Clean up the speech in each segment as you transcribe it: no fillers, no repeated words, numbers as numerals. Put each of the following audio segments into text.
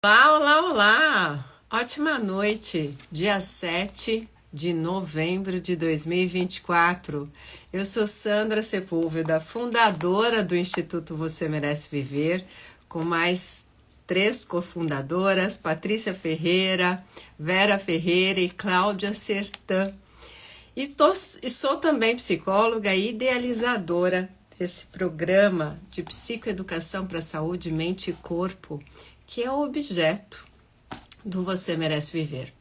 Olá, olá, olá! Ótima noite, dia 7 de novembro de 2024. Eu sou Sandra Sepúlveda, fundadora do Instituto Você Merece Viver, com mais 3 cofundadoras, Patrícia Ferreira, Vera Ferreira e Cláudia Sertã. E sou também psicóloga e idealizadora desse programa de psicoeducação para saúde, mente e corpo, que é o objeto do Você Merece Viver.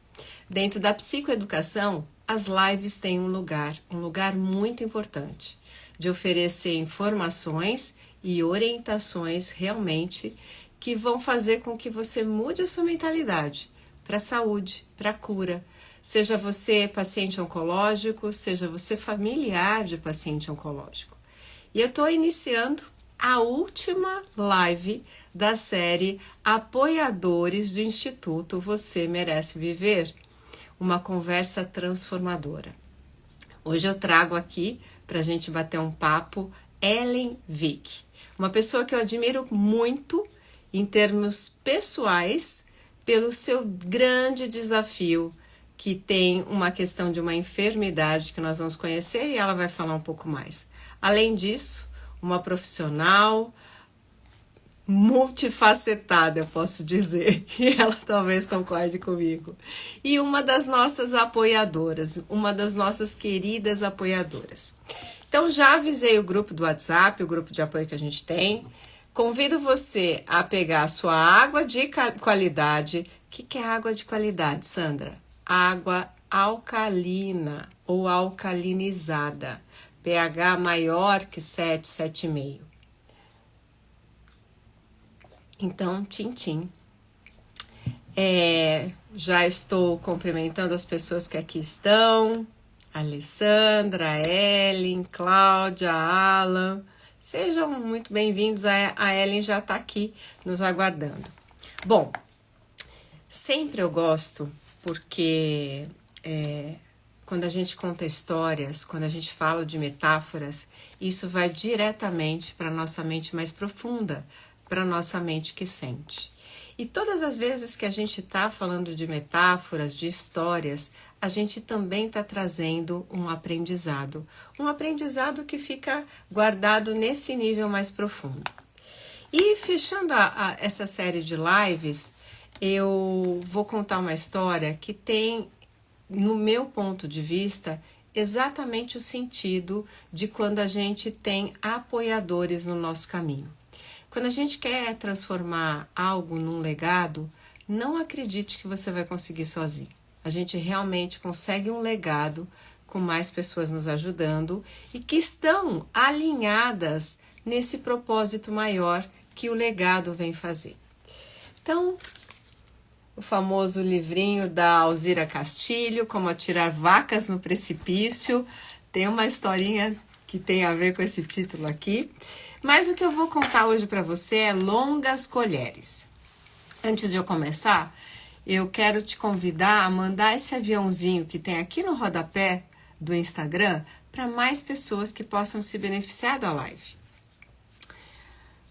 Dentro da psicoeducação, as lives têm um lugar muito importante, de oferecer informações e orientações realmente que vão fazer com que você mude a sua mentalidade para a saúde, para a cura. Seja você paciente oncológico, seja você familiar de paciente oncológico. E eu estou iniciando a última live da série Apoiadores do Instituto Você Merece Viver, uma conversa transformadora. Hoje eu trago aqui para a gente bater um papo Ellen Vick, uma pessoa que eu admiro muito em termos pessoais pelo seu grande desafio, que tem uma questão de uma enfermidade que nós vamos conhecer e ela vai falar um pouco mais. Além disso, uma profissional multifacetada, eu posso dizer, e ela talvez concorde comigo. E uma das nossas apoiadoras, uma das nossas queridas apoiadoras. Então já avisei o grupo do WhatsApp, o grupo de apoio que a gente tem. Convido você a pegar a sua água de qualidade. O que é água de qualidade, Sandra? Água alcalina ou alcalinizada. pH maior que 7, 7,5. Então, tchim. Já estou cumprimentando as pessoas que aqui estão. Alessandra, Ellen, Cláudia, Alan. Sejam muito bem-vindos. A Ellen já está aqui nos aguardando. Bom, sempre eu gosto porque quando a gente conta histórias, quando a gente fala de metáforas, isso vai diretamente para a nossa mente mais profunda, para a nossa mente que sente. E todas as vezes que a gente está falando de metáforas, de histórias, a gente também está trazendo um aprendizado que fica guardado nesse nível mais profundo. E fechando essa série de lives, eu vou contar uma história que tem, no meu ponto de vista, exatamente o sentido de quando a gente tem apoiadores no nosso caminho. Quando a gente quer transformar algo num legado, não acredite que você vai conseguir sozinho. A gente realmente consegue um legado com mais pessoas nos ajudando e que estão alinhadas nesse propósito maior que o legado vem fazer. Então, o famoso livrinho da Alzira Castilho, Como Atirar Vacas no Precipício, tem uma historinha que tem a ver com esse título aqui. Mas o que eu vou contar hoje para você é Longas Colheres. Antes de eu começar, eu quero te convidar a mandar esse aviãozinho que tem aqui no rodapé do Instagram para mais pessoas que possam se beneficiar da live.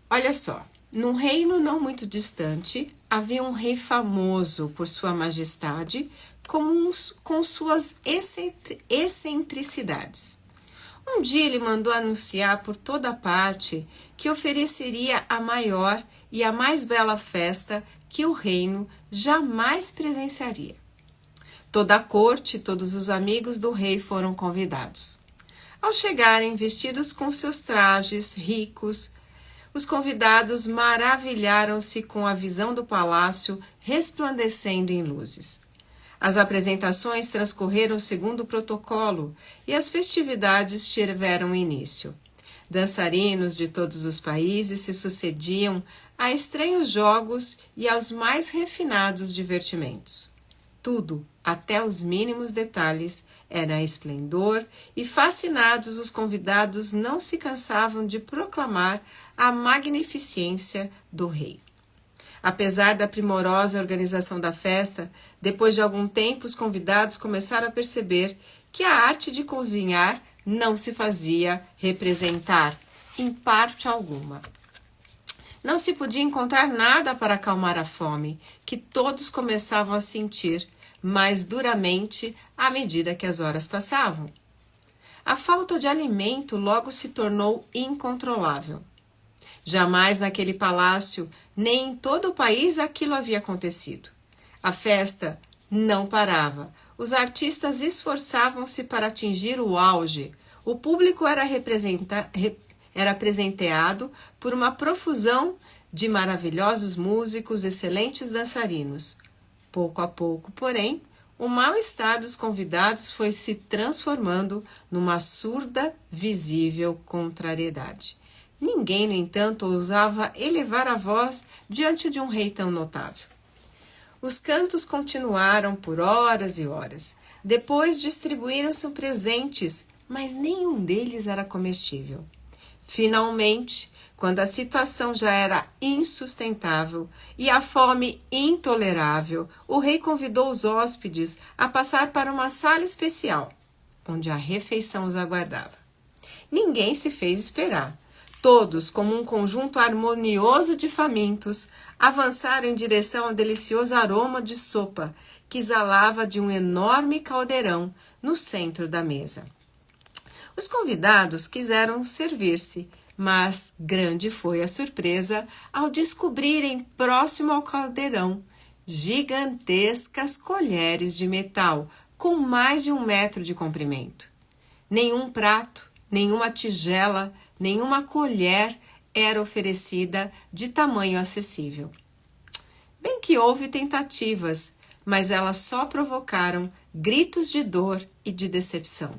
Olha só, num reino não muito distante, havia um rei famoso por sua majestade com suas excentricidades. Um dia ele mandou anunciar por toda parte que ofereceria a maior e a mais bela festa que o reino jamais presenciaria. Toda a corte e todos os amigos do rei foram convidados. Ao chegarem vestidos com seus trajes ricos, os convidados maravilharam-se com a visão do palácio resplandecendo em luzes. As apresentações transcorreram segundo o protocolo e as festividades tiveram início. Dançarinos de todos os países se sucediam a estranhos jogos e aos mais refinados divertimentos. Tudo, até os mínimos detalhes, era esplendor e, fascinados, os convidados não se cansavam de proclamar a magnificência do rei. Apesar da primorosa organização da festa, depois de algum tempo os convidados começaram a perceber que a arte de cozinhar não se fazia representar em parte alguma. Não se podia encontrar nada para acalmar a fome, que todos começavam a sentir mais duramente à medida que as horas passavam. A falta de alimento logo se tornou incontrolável. Jamais naquele palácio, nem em todo o país aquilo havia acontecido. A festa não parava. Os artistas esforçavam-se para atingir o auge. O público era presenteado por uma profusão de maravilhosos músicos, excelentes dançarinos. Pouco a pouco, porém, o mal-estar dos convidados foi se transformando numa surda, visível contrariedade. Ninguém, no entanto, ousava elevar a voz diante de um rei tão notável. Os cantos continuaram por horas e horas. Depois distribuíram-se presentes, mas nenhum deles era comestível. Finalmente, quando a situação já era insustentável e a fome intolerável, o rei convidou os hóspedes a passar para uma sala especial, onde a refeição os aguardava. Ninguém se fez esperar. Todos, como um conjunto harmonioso de famintos, avançaram em direção ao delicioso aroma de sopa que exalava de um enorme caldeirão no centro da mesa. Os convidados quiseram servir-se, mas grande foi a surpresa ao descobrirem, próximo ao caldeirão, gigantescas colheres de metal com mais de 1 metro de comprimento. Nenhum prato, nenhuma tigela, nenhuma colher era oferecida de tamanho acessível. Bem que houve tentativas, mas elas só provocaram gritos de dor e de decepção.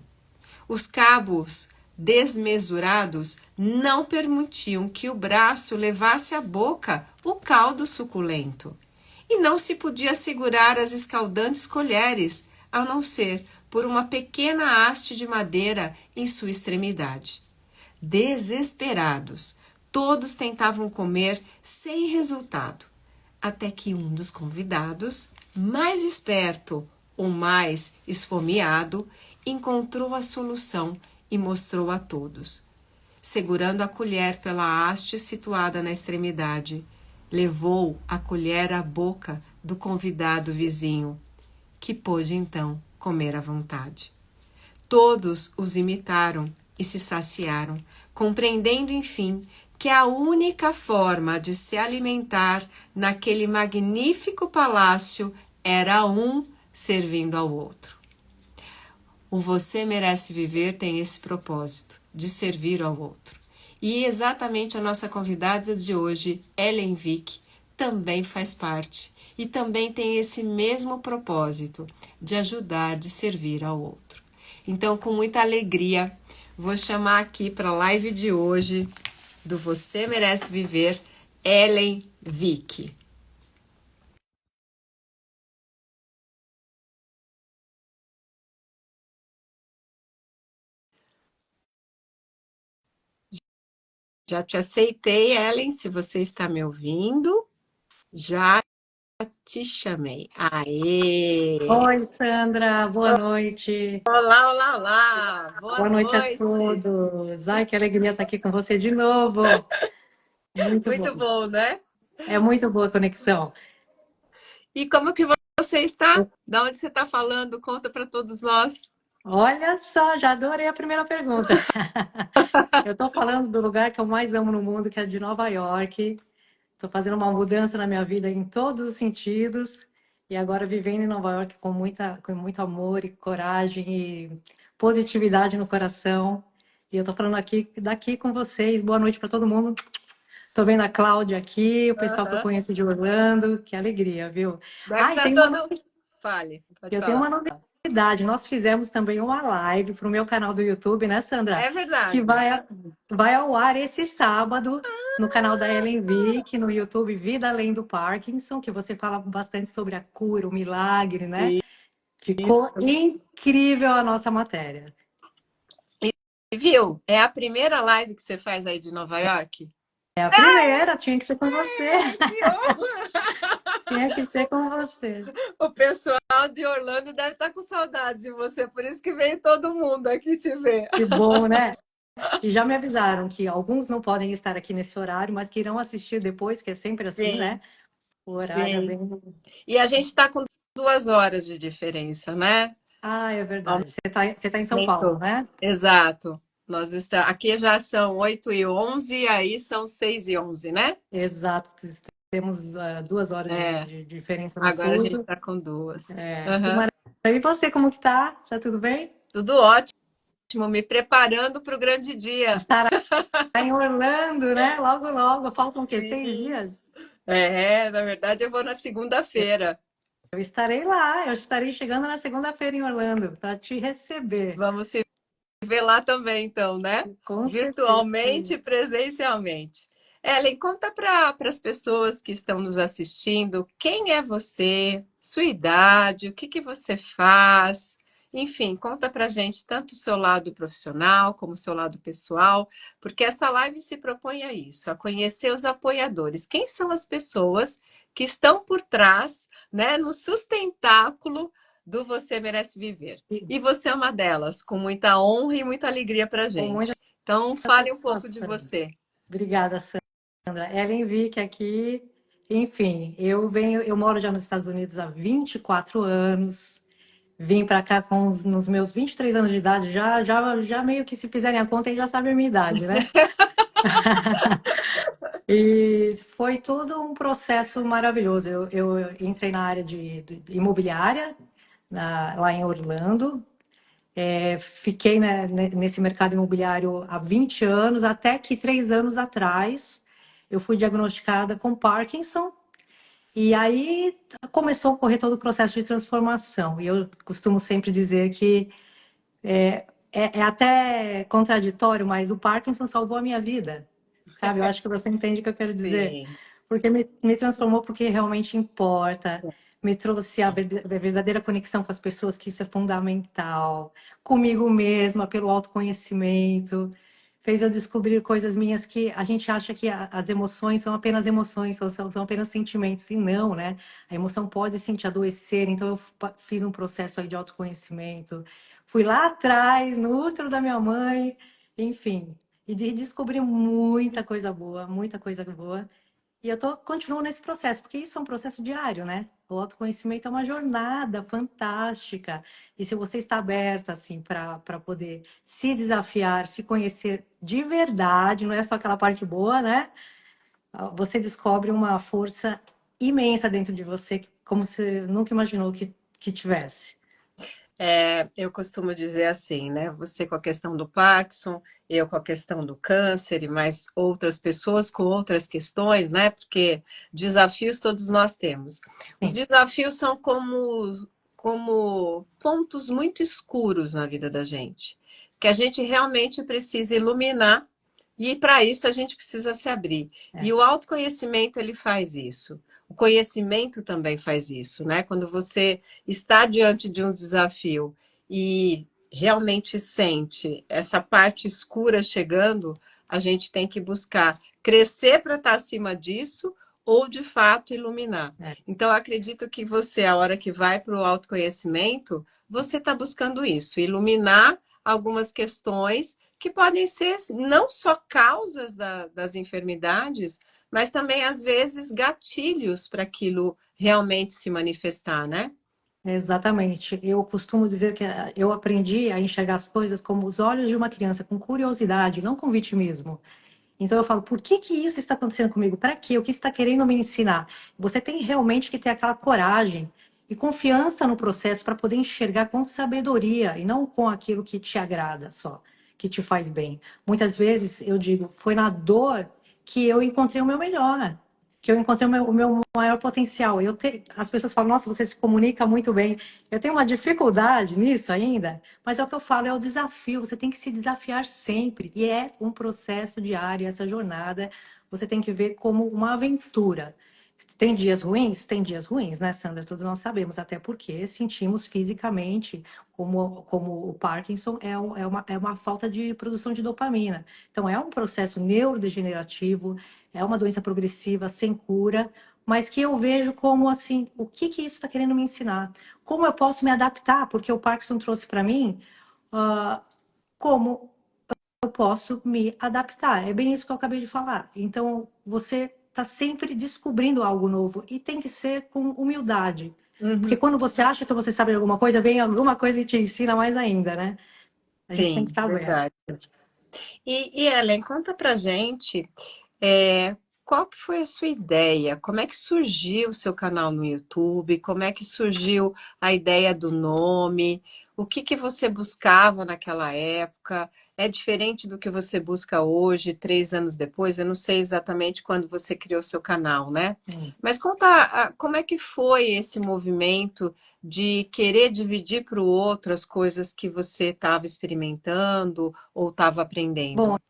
Os cabos desmesurados não permitiam que o braço levasse à boca o caldo suculento. E não se podia segurar as escaldantes colheres, a não ser por uma pequena haste de madeira em sua extremidade. Desesperados, todos tentavam comer sem resultado, até que um dos convidados, mais esperto ou mais esfomeado, encontrou a solução e mostrou a todos. Segurando a colher pela haste situada na extremidade, levou a colher à boca do convidado vizinho, que pôde então comer à vontade. Todos os imitaram e se saciaram, compreendendo, enfim, que a única forma de se alimentar naquele magnífico palácio era um servindo ao outro. O Você Merece Viver tem esse propósito, de servir ao outro. E exatamente a nossa convidada de hoje, Ellen Vick, também faz parte e também tem esse mesmo propósito de ajudar, de servir ao outro. Então, com muita alegria, vou chamar aqui para a live de hoje do Você Merece Viver, Ellen Vick. Já te aceitei, Ellen, se você está me ouvindo. Já te chamei. Aê! Oi, Sandra, boa noite. Olá, olá, olá! Boa Boa noite a noite! todos. Ai, que alegria estar aqui com você de novo. Muito Muito bom. bom, né? É muito boa a conexão. E como que você está? Da onde você está falando? Conta para todos nós. Olha só, já adorei a primeira pergunta. Eu estou falando do lugar que eu mais amo no mundo, que é de Nova York. Estou fazendo uma mudança na minha vida em todos os sentidos. E agora vivendo em Nova York com muito amor e coragem e positividade no coração. E eu estou falando daqui com vocês. Boa noite para todo mundo. Tô vendo a Cláudia aqui, o pessoal que eu Aham. conheço de Orlando, que alegria, viu? Deve Ah, e estar tem todo. Fale, pode eu tenho falar. uma novidade. Nós fizemos também uma live para o meu canal do YouTube, né, Sandra? É Que verdade. vai ao ar esse sábado no canal da Ellen Vick, no YouTube Vida Além do Parkinson, que você fala bastante sobre a cura, o milagre, né? Ficou Isso. incrível a nossa matéria. E viu? É a primeira live que você faz aí de Nova York? É a primeira, tinha que ser com você. Que honra! Tinha que ser com você. O pessoal de Orlando deve estar com saudades de você, por isso que veio todo mundo aqui te ver. Que bom, né? E já me avisaram que alguns não podem estar aqui nesse horário, mas que irão assistir depois, que é sempre assim, né? Sim, O horário é sim. bem. E a gente está com 2 horas de diferença, né? Ah, é verdade. Você tá em São Paulo, Aumentou. né? Exato. Aqui já são 8h11, aí são 6h11, né? Exato. Temos 2 horas de, É, de diferença no agora a gente fuso. está com duas. Que Aham. maravilha. E você, como que tá? Tá tudo bem? Tudo ótimo, me preparando para o grande dia. Estará em Orlando, né? Logo, logo. Faltam o quê? Seis Sim. dias? Na verdade eu vou na segunda-feira. Eu estarei lá. Eu estarei chegando na segunda-feira em Orlando para te receber. Vamos se ver lá também, então, né? Com certeza. Virtualmente e presencialmente. Ellen, conta para as pessoas que estão nos assistindo quem é você, sua idade, o que, que você faz. Enfim, conta para a gente tanto o seu lado profissional como o seu lado pessoal, porque essa live se propõe a isso, a conhecer os apoiadores. Quem são as pessoas que estão por trás, né, no sustentáculo do Você Merece Viver? E você é uma delas, com muita honra e muita alegria para a Com muita gente. Então, fale um pouco de satisfação. você. Obrigada, Sandra. Ellen Vick aqui. Enfim, eu moro já nos Estados Unidos há 24 anos. Vim para cá nos meus 23 anos de idade, já meio que se fizerem a conta, aí já sabe a minha idade, né? E foi todo um processo maravilhoso. Eu entrei na área de imobiliária, lá em Orlando. Fiquei, né, nesse mercado imobiliário há 20 anos, até que 3 anos atrás eu fui diagnosticada com Parkinson. E aí começou a ocorrer todo o processo de transformação. E eu costumo sempre dizer que é até contraditório, mas o Parkinson salvou a minha vida, sabe? Eu acho que você entende o que eu quero dizer. Sim. Porque me transformou porque realmente importa, me trouxe a verdadeira conexão com as pessoas, que isso é fundamental, comigo mesma, pelo autoconhecimento, fez eu descobrir coisas minhas que a gente acha que as emoções são apenas emoções, são apenas sentimentos, e não, né? A emoção pode sim te adoecer, então eu fiz um processo aí de autoconhecimento, fui lá atrás, no útero da minha mãe, enfim, e descobri muita coisa boa, muita coisa boa. E continuo nesse processo, porque isso é um processo diário, né? O autoconhecimento é uma jornada fantástica. E se você está aberta, assim, para poder se desafiar, se conhecer de verdade, não é só aquela parte boa, né? Você descobre uma força imensa dentro de você, como você nunca imaginou que tivesse. Eu costumo dizer assim, né? Você com a questão do Parkinson, eu com a questão do câncer e mais outras pessoas com outras questões, né? Porque desafios todos nós temos. Os Sim, desafios são como pontos muito escuros na vida da gente, que a gente realmente precisa iluminar e para isso a gente precisa se abrir. E é, o autoconhecimento ele faz isso. O conhecimento também faz isso, né? Quando você está diante de um desafio e realmente sente essa parte escura chegando, a gente tem que buscar crescer para estar acima disso ou de fato iluminar. é. Então, acredito que você, a hora que vai para o autoconhecimento, você está buscando isso, iluminar algumas questões que podem ser não só causas das enfermidades, mas também, às vezes, gatilhos para aquilo realmente se manifestar, né? Exatamente. Eu costumo dizer que eu aprendi a enxergar as coisas como os olhos de uma criança, com curiosidade, não com vitimismo. Então eu falo, por que isso está acontecendo comigo? Para quê? O que está querendo me ensinar? Você tem realmente que ter aquela coragem e confiança no processo para poder enxergar com sabedoria e não com aquilo que te agrada só, que te faz bem. Muitas vezes eu digo, foi na dor que eu encontrei o meu melhor, que eu encontrei o meu maior potencial. As pessoas falam, nossa, você se comunica muito bem. Eu tenho uma dificuldade nisso ainda, mas é o que eu falo, é o desafio. Você tem que se desafiar sempre. E é um processo diário, essa jornada. Você tem que ver como uma aventura. Tem dias ruins, né, Sandra? Todos nós sabemos, até porque sentimos fisicamente, como o Parkinson é uma falta de produção de dopamina. Então, é um processo neurodegenerativo, é uma doença progressiva, sem cura, mas que eu vejo como assim, o que isso está querendo me ensinar? Como eu posso me adaptar? Porque o Parkinson trouxe para mim, ah, como posso me adaptar. É bem isso que eu acabei de falar. Então, você está sempre descobrindo algo novo e tem que ser com humildade. Porque Uhum. quando você acha que você sabe de alguma coisa, vem alguma coisa e te ensina mais ainda, né? A gente tem que Sim, estar aberto. verdade. E Ellen, conta pra gente, é, qual que foi a sua ideia? Como é que surgiu o seu canal no YouTube? Como é que surgiu a ideia do nome? O que que você buscava naquela época? É diferente do que você busca hoje, 3 anos depois? Eu não sei exatamente quando você criou seu canal, né? Sim. Mas conta, como é que foi esse movimento de querer dividir para o outro as coisas que você estava experimentando ou estava Bom, aprendendo?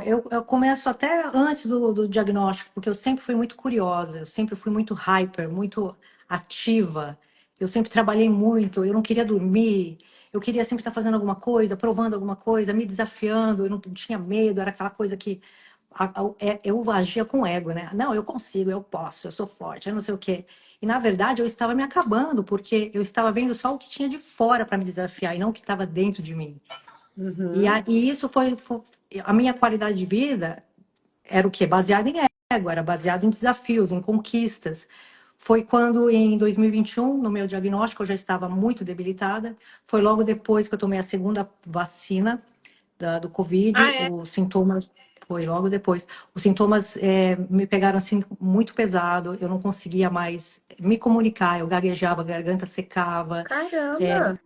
eu começo até antes do diagnóstico, porque eu sempre fui muito curiosa, eu sempre fui muito hyper, muito ativa. Eu sempre trabalhei muito, eu não queria dormir, eu queria sempre estar fazendo alguma coisa, provando alguma coisa, me desafiando, eu não tinha medo, era aquela coisa que eu agia com ego, né? Não, eu consigo, eu posso, eu sou forte, eu não sei o quê. E na verdade eu estava me acabando, porque eu estava vendo só o que tinha de fora para me desafiar e não o que estava dentro de mim. Uhum. E isso foi a minha qualidade de vida era o quê? Baseada em ego, era baseado em desafios, em conquistas. Foi quando, em 2021, no meu diagnóstico, eu já estava muito debilitada. Foi logo depois que eu tomei a segunda vacina do Ah, Covid. é? Os sintomas, foi logo depois. Os sintomas me pegaram assim muito pesado. Eu não conseguia mais me comunicar. Eu gaguejava, a garganta secava. Caramba!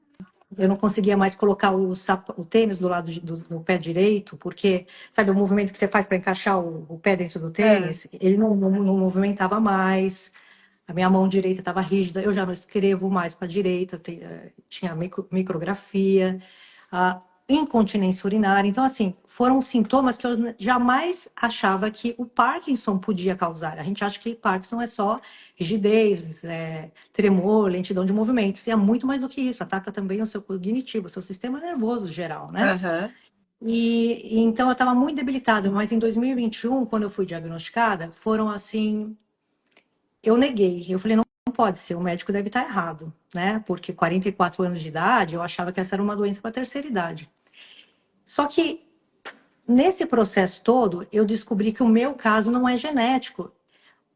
Eu não conseguia mais colocar o tênis do lado do pé direito, porque, sabe, o movimento que você faz para encaixar o pé dentro do É. tênis, ele não movimentava mais, a minha mão direita estava rígida, eu já não escrevo mais com a direita, tinha micrografia, a incontinência urinária. Então, assim, foram sintomas que eu jamais achava que o Parkinson podia causar. A gente acha que Parkinson é só rigidez, tremor, lentidão de movimentos. E é muito mais do que isso. Ataca também o seu cognitivo, o seu sistema nervoso geral, né? Aham. E então eu estava muito debilitada, mas em 2021, quando eu fui diagnosticada, foram assim, eu neguei. Eu falei, não pode ser, o médico deve estar errado, né? Porque 44 anos de idade, eu achava que essa era uma doença para terceira idade. Só que nesse processo todo, eu descobri que o meu caso não é genético.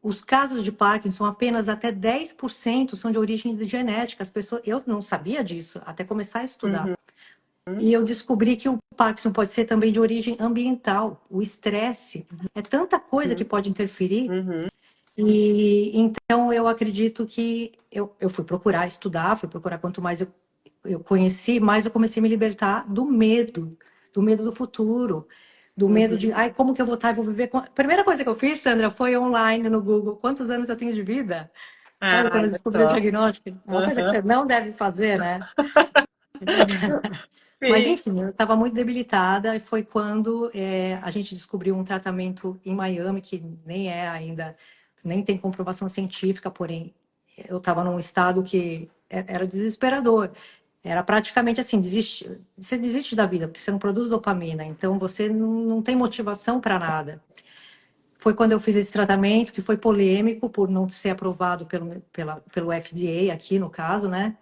Os casos de Parkinson, apenas até 10% são de origem genética. As pessoas, eu não sabia disso até começar a estudar. Uhum. E eu descobri que o Parkinson pode ser também de origem ambiental, o estresse. É tanta coisa que pode interferir. Uhum. E então eu acredito que eu fui procurar estudar, fui procurar quanto mais eu conheci, mais eu comecei a me libertar do medo do futuro, do medo de, Uhum. ai, como que eu vou estar, eu vou viver com... A primeira coisa que eu fiz, Sandra, foi online no Google, quantos anos eu tenho de vida? Ah, Sabe, quando eu olha descobri o só. diagnóstico? É uma coisa que Aham. você não deve fazer, né? Mas Sim. enfim, eu estava muito debilitada e foi quando a gente descobriu um tratamento em Miami, que nem é ainda, nem tem comprovação científica, porém eu estava num estado que era desesperador. Era praticamente assim, você desiste da vida, porque você não produz dopamina, então você não tem motivação para nada. Foi quando eu fiz esse tratamento, que foi polêmico por não ser aprovado pelo FDA aqui, no caso, né?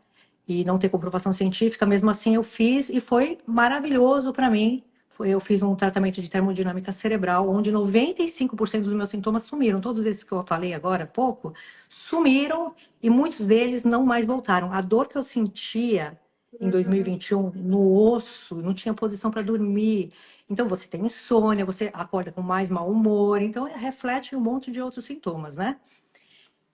E não ter comprovação científica. Mesmo assim, eu fiz e foi maravilhoso para mim. Eu fiz um tratamento de termodinâmica cerebral, onde 95% dos meus sintomas sumiram. Todos esses que eu falei agora há pouco, sumiram e muitos deles não mais voltaram. A dor que eu sentia em Uhum. 2021 no osso, não tinha posição para dormir. Então, você tem insônia, você acorda com mais mau humor, então reflete um monte de outros sintomas, né?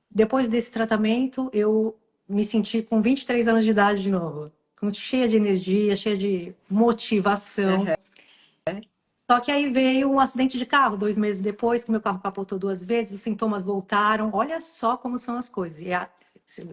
Depois desse tratamento, eu me senti com 23 anos de idade de novo, cheia de energia, cheia de motivação. Aham. Só que aí veio um acidente de carro, 2 meses depois, que meu carro capotou 2 vezes, os sintomas voltaram. Olha só como são as coisas.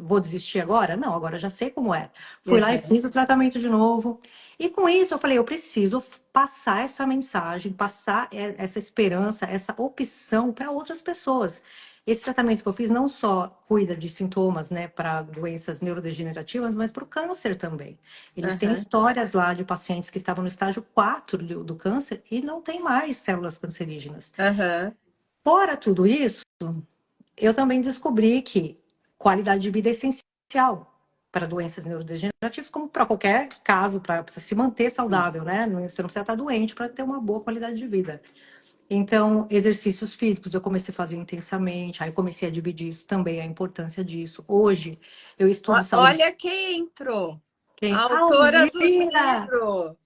Vou desistir agora? Não, agora já sei como é. Fui lá e Aham. fiz o tratamento de novo. E com isso eu falei, eu preciso passar essa mensagem, passar essa esperança, essa opção para outras pessoas. Esse tratamento que eu fiz não só cuida de sintomas, né, para doenças neurodegenerativas, mas para o câncer também. Eles têm Aham. histórias lá de pacientes que estavam no estágio 4 do câncer e não tem mais células cancerígenas. Aham. Fora tudo isso, eu também descobri que qualidade de vida é essencial. para doenças neurodegenerativas, como para qualquer caso, para se manter saudável, né? Você não precisa estar doente para ter uma boa qualidade de vida. Então, exercícios físicos eu comecei a fazer intensamente, aí comecei a dividir isso também, a importância disso. Hoje, eu estudo saúde. Olha quem entrou! Quem? A A autora do Alzira! livro!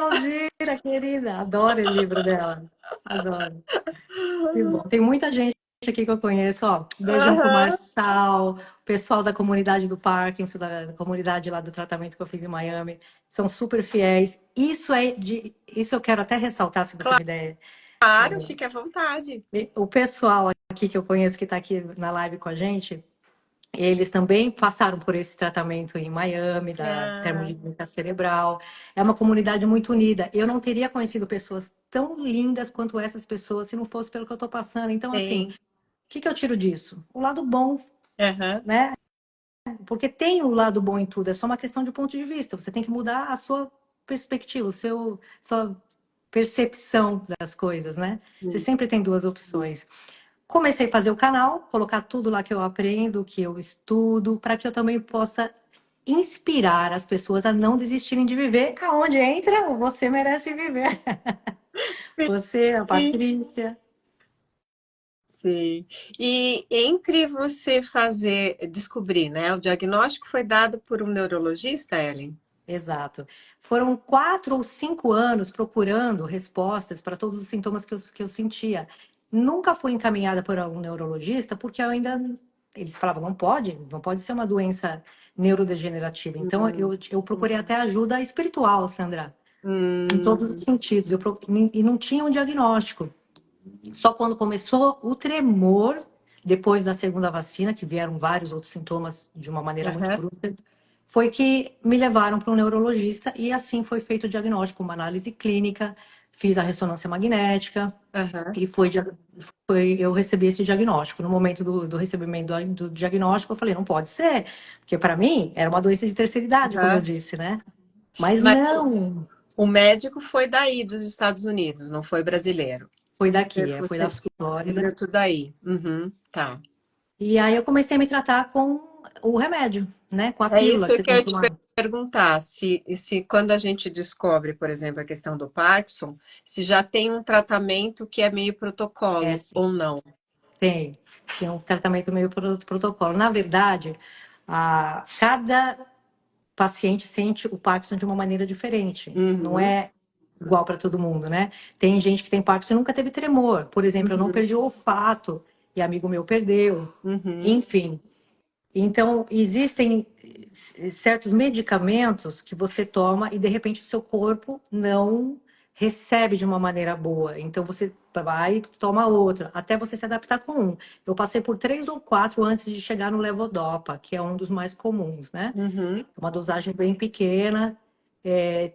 Alzira, querida! Adoro o livro dela. Adoro. Que bom. Tem muita gente aqui que eu conheço, ó. Beijão pro Aham. Marçal, o pessoal da comunidade do Parkinson, da comunidade lá do tratamento que eu fiz em Miami. São super fiéis. Isso eu quero até ressaltar, se você me der. Claro, fique à vontade. O pessoal aqui que eu conheço que está aqui na live com a gente, eles também passaram por esse tratamento em Miami, da Ah, termodinâmica cerebral. É uma comunidade muito unida. Eu não teria conhecido pessoas tão lindas quanto essas pessoas se não fosse pelo que eu estou passando. Então, assim, o sim. que eu tiro disso? O lado bom, Aham. né? Porque tem o lado bom em tudo, é só uma questão de ponto de vista. Você tem que mudar a sua perspectiva, sua percepção das coisas, né? Você sempre tem duas opções. Comecei a fazer o canal, colocar tudo lá que eu aprendo, que eu estudo, para que eu também possa inspirar as pessoas a não desistirem de viver. Aonde entra, o Você Merece Viver. Você, a Sim. Patrícia. Sim. E entre você descobrir, né? O diagnóstico foi dado por um neurologista, Ellen? Exato. Foram 4 ou 5 anos procurando respostas para todos os sintomas que eu sentia. Nunca fui encaminhada por algum neurologista, porque eu ainda. Eles falavam, não pode ser uma doença neurodegenerativa. Então, eu procurei até ajuda espiritual, Sandra, em todos os Hum, sentidos. E não tinha um diagnóstico. Só quando começou o tremor, depois da segunda vacina, que vieram vários outros sintomas de uma maneira muito aham, brusca, foi que me levaram para um neurologista e assim foi feito o diagnóstico, uma análise clínica, fiz a ressonância magnética aham, e eu recebi esse diagnóstico. No momento do recebimento do diagnóstico, eu falei, não pode ser, porque para mim era uma doença de terceira idade, como eu aham. disse, né? Mas Mas não, o médico foi daí, dos Estados Unidos, não foi brasileiro. foi Você, daqui, foi, foi você da Flórida. descobriu tudo daí. Uhum, tá. E aí eu comecei a me tratar com o remédio, né? Com a É pílula isso que você que tem eu que ia te tomar. perguntar, se quando a gente descobre, por exemplo, a questão do Parkinson, se já tem um tratamento que é meio É, protocolo sim, ou não. tem. Tem um tratamento meio protocolo. Na verdade, cada paciente sente o Parkinson de uma maneira diferente. Não Uhum, é igual para todo mundo, né? Tem gente que tem Parkinson e nunca teve tremor. Por exemplo, eu não uhum, perdi o olfato e amigo meu perdeu. uhum, Enfim, então, existem certos medicamentos que você toma e de repente o seu corpo não recebe de uma maneira boa. Então, você vai e toma outro, até você se adaptar com um. Eu passei por 3 ou 4 antes de chegar no levodopa, que é um dos mais comuns, né? uhum, Uma dosagem bem pequena.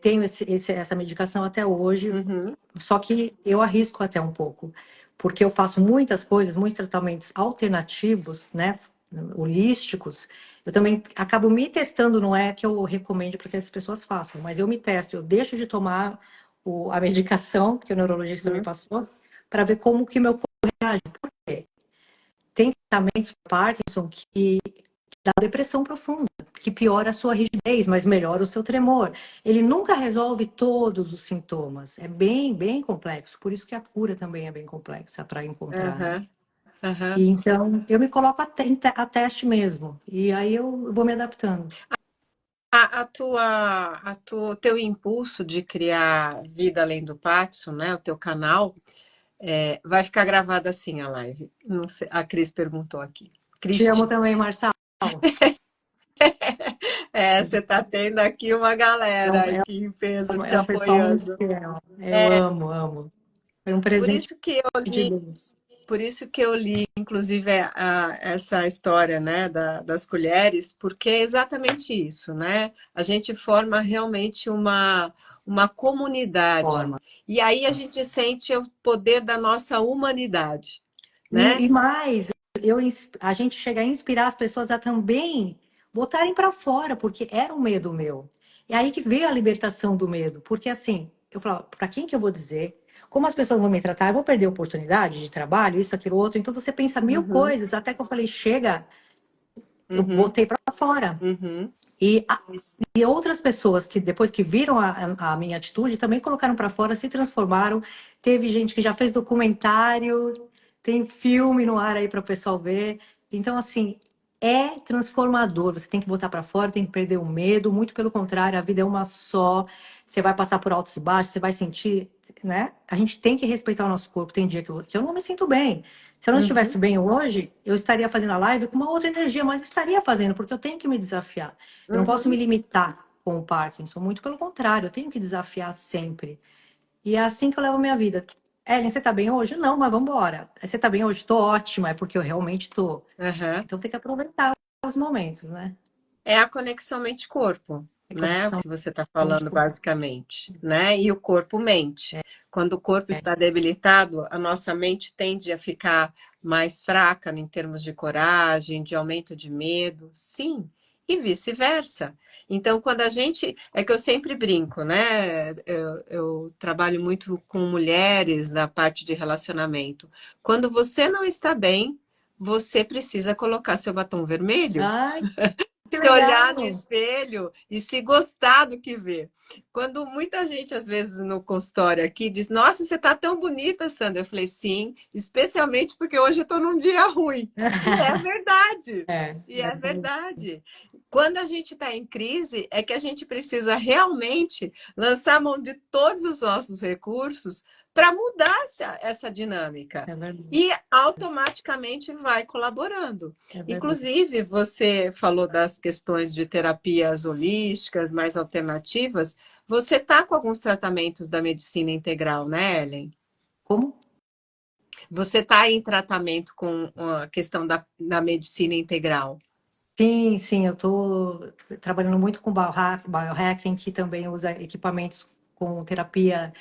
Tenho essa medicação até hoje, uhum, só que eu arrisco até um pouco, porque eu faço muitas coisas, muitos tratamentos alternativos, né, holísticos. Eu também acabo me testando, não é que eu recomendo para que as pessoas façam, mas eu me testo, eu deixo de tomar a medicação que o neurologista me uhum. passou, para ver como que meu corpo reage. Tem tratamentos para Parkinson que dá depressão profunda, que piora a sua rigidez, mas melhora o seu tremor. Ele nunca resolve todos os sintomas. É bem, bem complexo. Por isso que a cura também é bem complexa para encontrar, né? Aham, aham. E então eu me coloco a teste mesmo. E aí eu vou me adaptando. Teu impulso de criar vida além do Paxson, né? O teu canal, vai ficar gravado assim a live. Não sei, a Cris perguntou aqui. Te amo Cristi, também, Marçal. você tá tendo aqui uma É galera um, é aqui em peso te um pessoal muito apoiando. fiel. Eu amo, amo. Foi um Por presente isso que eu de li, Deus. por isso que eu li, inclusive, essa história, né, das colheres, porque é exatamente isso, né? A gente forma realmente uma comunidade. Forma. E aí a gente sente o poder da nossa humanidade, né? E mais, a gente chega a inspirar as pessoas a também botarem para fora, porque era um medo meu. E aí que veio a libertação do medo, porque assim, eu falava, para quem que eu vou dizer? Como as pessoas vão me tratar? Eu vou perder a oportunidade de trabalho, isso, aquilo, outro. Então você pensa mil Uhum, coisas, até que eu falei, chega, eu Uhum. botei para fora. Uhum. E, e outras pessoas que depois que viram a minha atitude também colocaram para fora, se transformaram. Teve gente que já fez documentário, tem filme no ar aí para o pessoal ver. Então, assim, é transformador. Você tem que botar para fora, tem que perder o medo. Muito pelo contrário, a vida é uma só. Você vai passar por altos e baixos, você vai sentir, né? A gente tem que respeitar o nosso corpo. Tem dia que eu não me sinto bem. Se eu não estivesse Uhum. bem hoje, eu estaria fazendo a live com uma outra energia, mas estaria fazendo, porque eu tenho que me desafiar. Eu não posso me Uhum. limitar com o Parkinson, muito pelo contrário, eu tenho que desafiar sempre. E é assim que eu levo a minha vida. Ellen, você tá bem hoje? Não, mas vamos embora. Você tá bem hoje? Tô ótima, é porque eu realmente tô. Uhum. Então tem que aproveitar os momentos, né? É a conexão mente-corpo, É né? O conexão que você está mente falando com basicamente, né? E o corpo-mente. Quando o corpo é, está debilitado, a nossa mente tende a ficar mais fraca em termos de coragem, de aumento de medo, sim, e vice-versa. Então, quando a gente. É que eu sempre brinco, né? Eu trabalho muito com mulheres na parte de relacionamento. Quando você não está bem, você precisa colocar seu batom vermelho, ai, que se olhar no legal! espelho e se gostar do que vê. Quando muita gente, às vezes, no consultório aqui, diz: Nossa, você está tão bonita, Sandra. Eu falei: Sim, especialmente porque hoje eu estou num dia ruim. E é verdade. É, E é verdade. Quando a gente está em crise, é que a gente precisa realmente lançar mão de todos os nossos recursos para mudar essa dinâmica. é verdade, E automaticamente vai colaborando. é verdade. Inclusive, você falou das questões de terapias holísticas, mais alternativas. Você está com alguns tratamentos da medicina integral, né, Ellen? Como? Você está em tratamento com a questão da medicina integral. Sim, sim, eu estou trabalhando muito com biohacking, que também usa equipamentos com terapia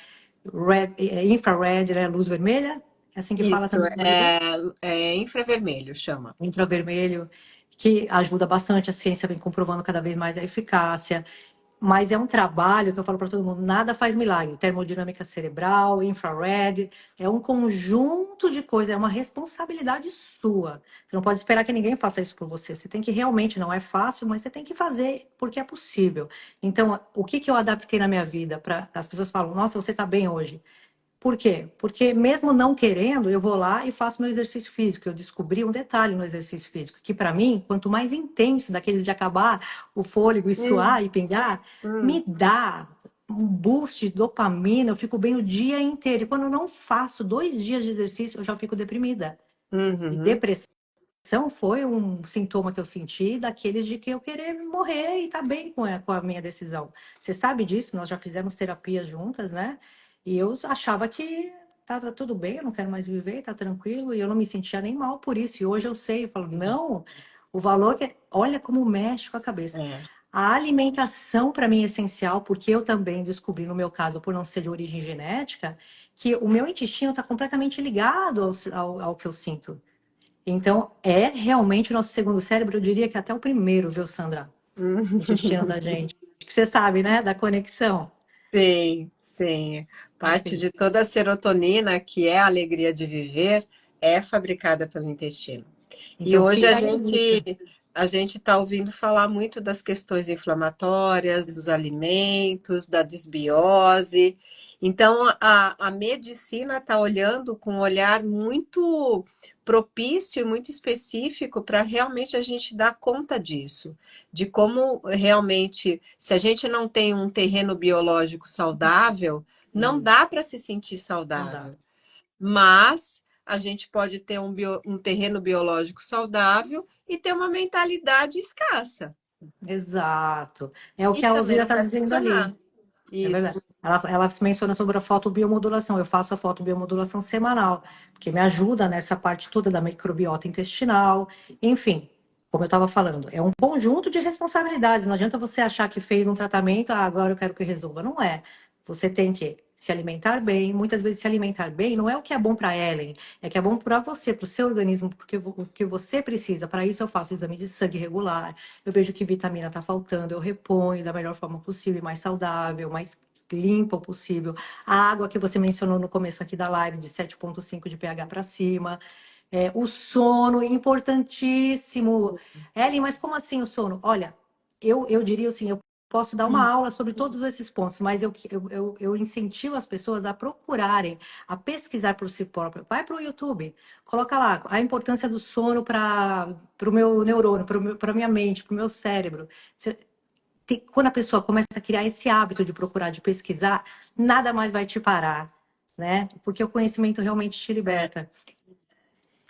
infrared, né, luz vermelha, é assim que fala Isso, também no Brasil? é infravermelho, chama. Infravermelho, que ajuda bastante, a ciência vem comprovando cada vez mais a eficácia. Mas é um trabalho que eu falo para todo mundo, nada faz milagre. Termodinâmica cerebral, infrared, é um conjunto de coisas, é uma responsabilidade sua. Você não pode esperar que ninguém faça isso por você. Você tem que realmente, não é fácil, mas você tem que fazer porque é possível. Então, o que que eu adaptei na minha vida para as pessoas falam, nossa, você está bem hoje. Por quê? Porque mesmo não querendo, eu vou lá e faço meu exercício físico. Eu descobri um detalhe no exercício físico, que para mim, quanto mais intenso, daqueles de acabar o fôlego e Hum, suar e pingar, hum, me dá um boost de dopamina, eu fico bem o dia inteiro. E quando eu não faço 2 dias de exercício, eu já fico deprimida. E uhum, depressão foi um sintoma que eu senti daqueles de que eu querer morrer e tá bem com a minha decisão. Você sabe disso, nós já fizemos terapias juntas, né? E eu achava que tava tudo bem, eu não quero mais viver, tá tranquilo, e eu não me sentia nem mal por isso. E hoje eu sei, eu falo, não, o valor que olha como mexe com a cabeça. é. A alimentação para mim é essencial, porque eu também descobri, no meu caso, por não ser de origem genética, que o meu intestino está completamente ligado ao que eu sinto. Então, é realmente o nosso segundo cérebro, eu diria que até o primeiro, viu, Sandra? O intestino da gente. Que você sabe, né? Da conexão. Sim, sim. Parte Enfim. de toda a serotonina, que é a alegria de viver, é fabricada pelo intestino. E Então, hoje a fica aí. gente a gente está ouvindo falar muito das questões inflamatórias, dos alimentos, da desbiose. Então, a medicina está olhando com um olhar muito propício e muito específico para realmente a gente dar conta disso, de como realmente, se a gente não tem um terreno biológico saudável, não E dá para se sentir não dá. saudável. Mas a gente pode ter um terreno biológico saudável e ter uma mentalidade escassa. Exato. É o E que a também Alzira não está vai dizendo ali. funcionar. É verdade. Isso. Ela menciona sobre a fotobiomodulação. Eu faço a fotobiomodulação semanal, porque me ajuda nessa parte toda da microbiota intestinal. Enfim, como eu estava falando, é um conjunto de responsabilidades. Não adianta você achar que fez um tratamento, agora eu quero que resolva. Não é. Você tem que se alimentar bem. Muitas vezes se alimentar bem não é o que é bom para Ellen, é que é bom para você, para o seu organismo, porque o que você precisa. Para isso eu faço exame de sangue regular. Eu vejo que vitamina está faltando, eu reponho da melhor forma possível, mais saudável, mais limpa possível. A água que você mencionou no começo aqui da live, de 7,5 de pH para cima. O sono, importantíssimo. Ellen, mas como assim o sono? Olha, eu diria assim, eu posso dar uma aula sobre todos esses pontos, mas eu incentivo as pessoas a procurarem, a pesquisar por si próprias. Vai para o YouTube, coloca lá a importância do sono para o meu neurônio, para a minha mente, para o meu cérebro. Quando a pessoa começa a criar esse hábito de procurar, de pesquisar, nada mais vai te parar, né? Porque o conhecimento realmente te liberta.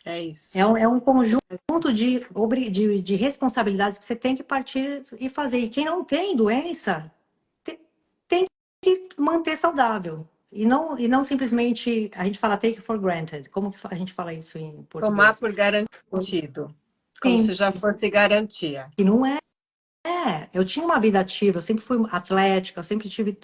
É isso. É um conjunto de responsabilidades que você tem que partir e fazer. E quem não tem doença tem que manter saudável. E não simplesmente, a gente fala take for granted. Como que a gente fala isso em Tomar português? por garantido, como Sim, se já fosse garantia. e não é. Eu tinha uma vida ativa, eu sempre fui atlética, eu sempre tive.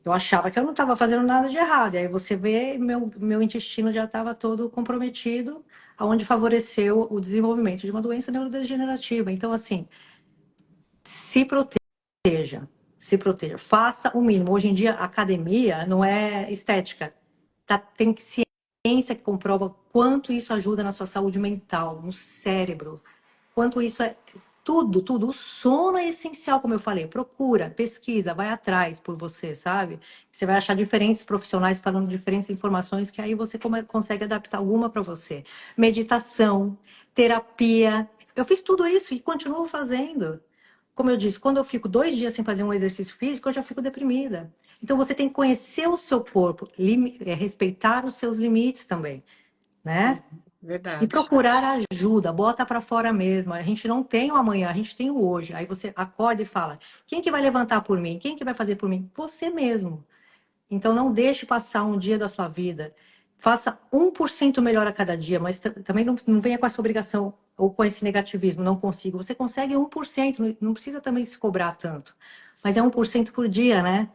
Eu achava que eu não estava fazendo nada de errado. E aí você vê, meu intestino já estava todo comprometido, aonde favoreceu o desenvolvimento de uma doença neurodegenerativa. Então, assim, se proteja, se proteja, faça o mínimo. Hoje em dia, a academia não é estética. Tem ciência que comprova quanto isso ajuda na sua saúde mental, no cérebro, quanto isso é tudo, tudo. O sono é essencial, como eu falei. Procura, pesquisa, vai atrás por você, sabe? Você vai achar diferentes profissionais falando diferentes informações que aí você consegue adaptar alguma para você. Meditação, terapia. Eu fiz tudo isso e continuo fazendo. Como eu disse, quando eu fico 2 dias sem fazer um exercício físico, eu já fico deprimida. Então você tem que conhecer o seu corpo, respeitar os seus limites também, né? E Verdade. procurar ajuda, bota para fora mesmo. A gente não tem o amanhã, a gente tem o hoje. Aí você acorda e fala: quem que vai levantar por mim? Quem que vai fazer por mim? Você mesmo. Então não deixe passar um dia da sua vida. Faça 1% melhor a cada dia, mas também não venha com essa obrigação ou com esse negativismo, não consigo. Você consegue 1%, não precisa também se cobrar tanto. Mas é 1% por dia, né?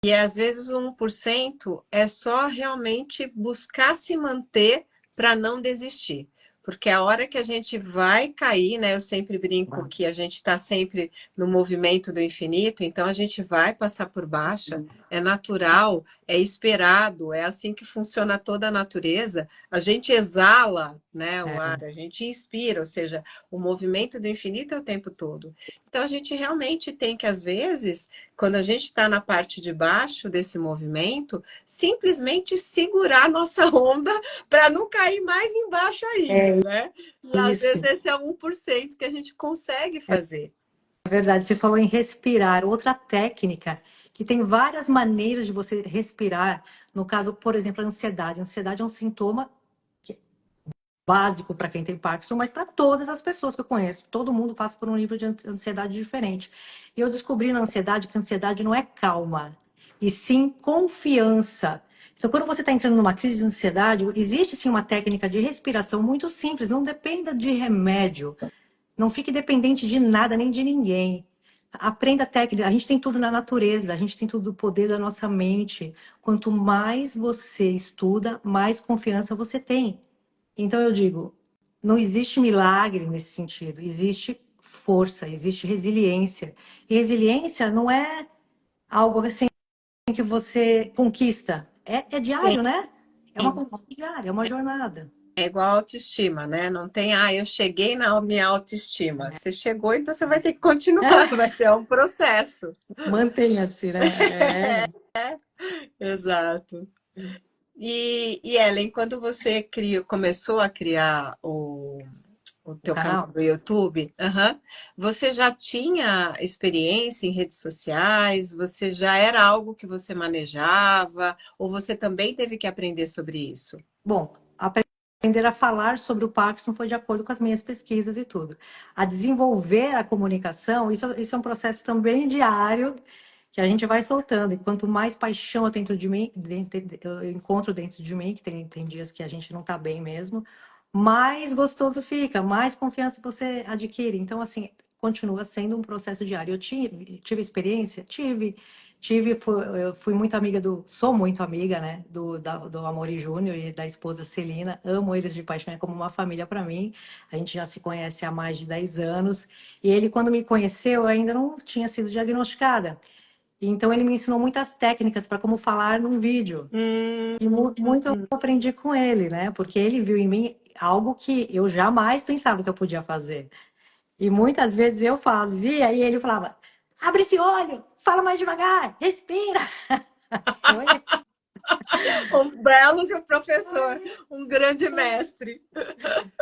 E às vezes o 1% é só realmente buscar se manter para não desistir. Porque a hora que a gente vai cair, né? Eu sempre brinco que a gente está sempre no movimento do infinito, então a gente vai passar por baixa, é natural, é esperado, é assim que funciona toda a natureza. A gente exala, né, o ar, a gente inspira, ou seja, o movimento do infinito é o tempo todo. Então a gente realmente tem que, às vezes, quando a gente está na parte de baixo desse movimento, simplesmente segurar nossa onda para não cair mais embaixo ainda, né? E às vezes Isso. esse é 1% que a gente consegue fazer. É verdade, você falou em respirar, outra técnica que tem várias maneiras de você respirar. No caso, por exemplo, a ansiedade. A ansiedade é um sintoma básico para quem tem Parkinson, mas para todas as pessoas que eu conheço. Todo mundo passa por um nível de ansiedade diferente. E eu descobri na ansiedade que a ansiedade não é calma, e sim confiança. Então, quando você está entrando numa crise de ansiedade, existe sim uma técnica de respiração muito simples, não dependa de remédio. Não fique dependente de nada nem de ninguém. Aprenda técnica. A gente tem tudo na natureza, a gente tem tudo do poder da nossa mente. Quanto mais você estuda, mais confiança você tem. Então eu digo, não existe milagre nesse sentido. Existe força, existe resiliência. E resiliência não é algo assim que você conquista. É diário, né? É uma conquista diária, é uma jornada. É igual a autoestima, né? Não tem, eu cheguei na minha autoestima. Você chegou, então você vai ter que continuar, vai ser um processo. Mantenha-se, né? Exato. E Ellen, quando você começou a criar o O teu canal canal. do YouTube, você já tinha experiência em redes sociais? Você já era algo que você manejava? Ou você também teve que aprender sobre isso? Bom, aprender a falar sobre o Parkinson foi de acordo com as minhas pesquisas e tudo. A desenvolver a comunicação, isso é um processo também diário que a gente vai soltando. E quanto mais paixão eu dentro de mim, eu encontro dentro de mim, que tem dias que a gente não está bem mesmo, mais gostoso fica, mais confiança você adquire. Então, assim, continua sendo um processo diário. Eu tive experiência? Tive. Eu fui muito amiga sou muito amiga, né, do Amaury Júnior e da esposa Celina. Amo eles de paixão, é como uma família para mim. A gente já se conhece há mais de 10 anos. E ele, quando me conheceu, eu ainda não tinha sido diagnosticada. Então, ele me ensinou muitas técnicas para como falar num vídeo. E muito eu aprendi com ele, né? Porque ele viu em mim, algo que eu jamais pensava que eu podia fazer. E muitas vezes eu fazia e ele falava: abre esse olho, fala mais devagar, respira. Foi. Um belo de um professor, um grande mestre.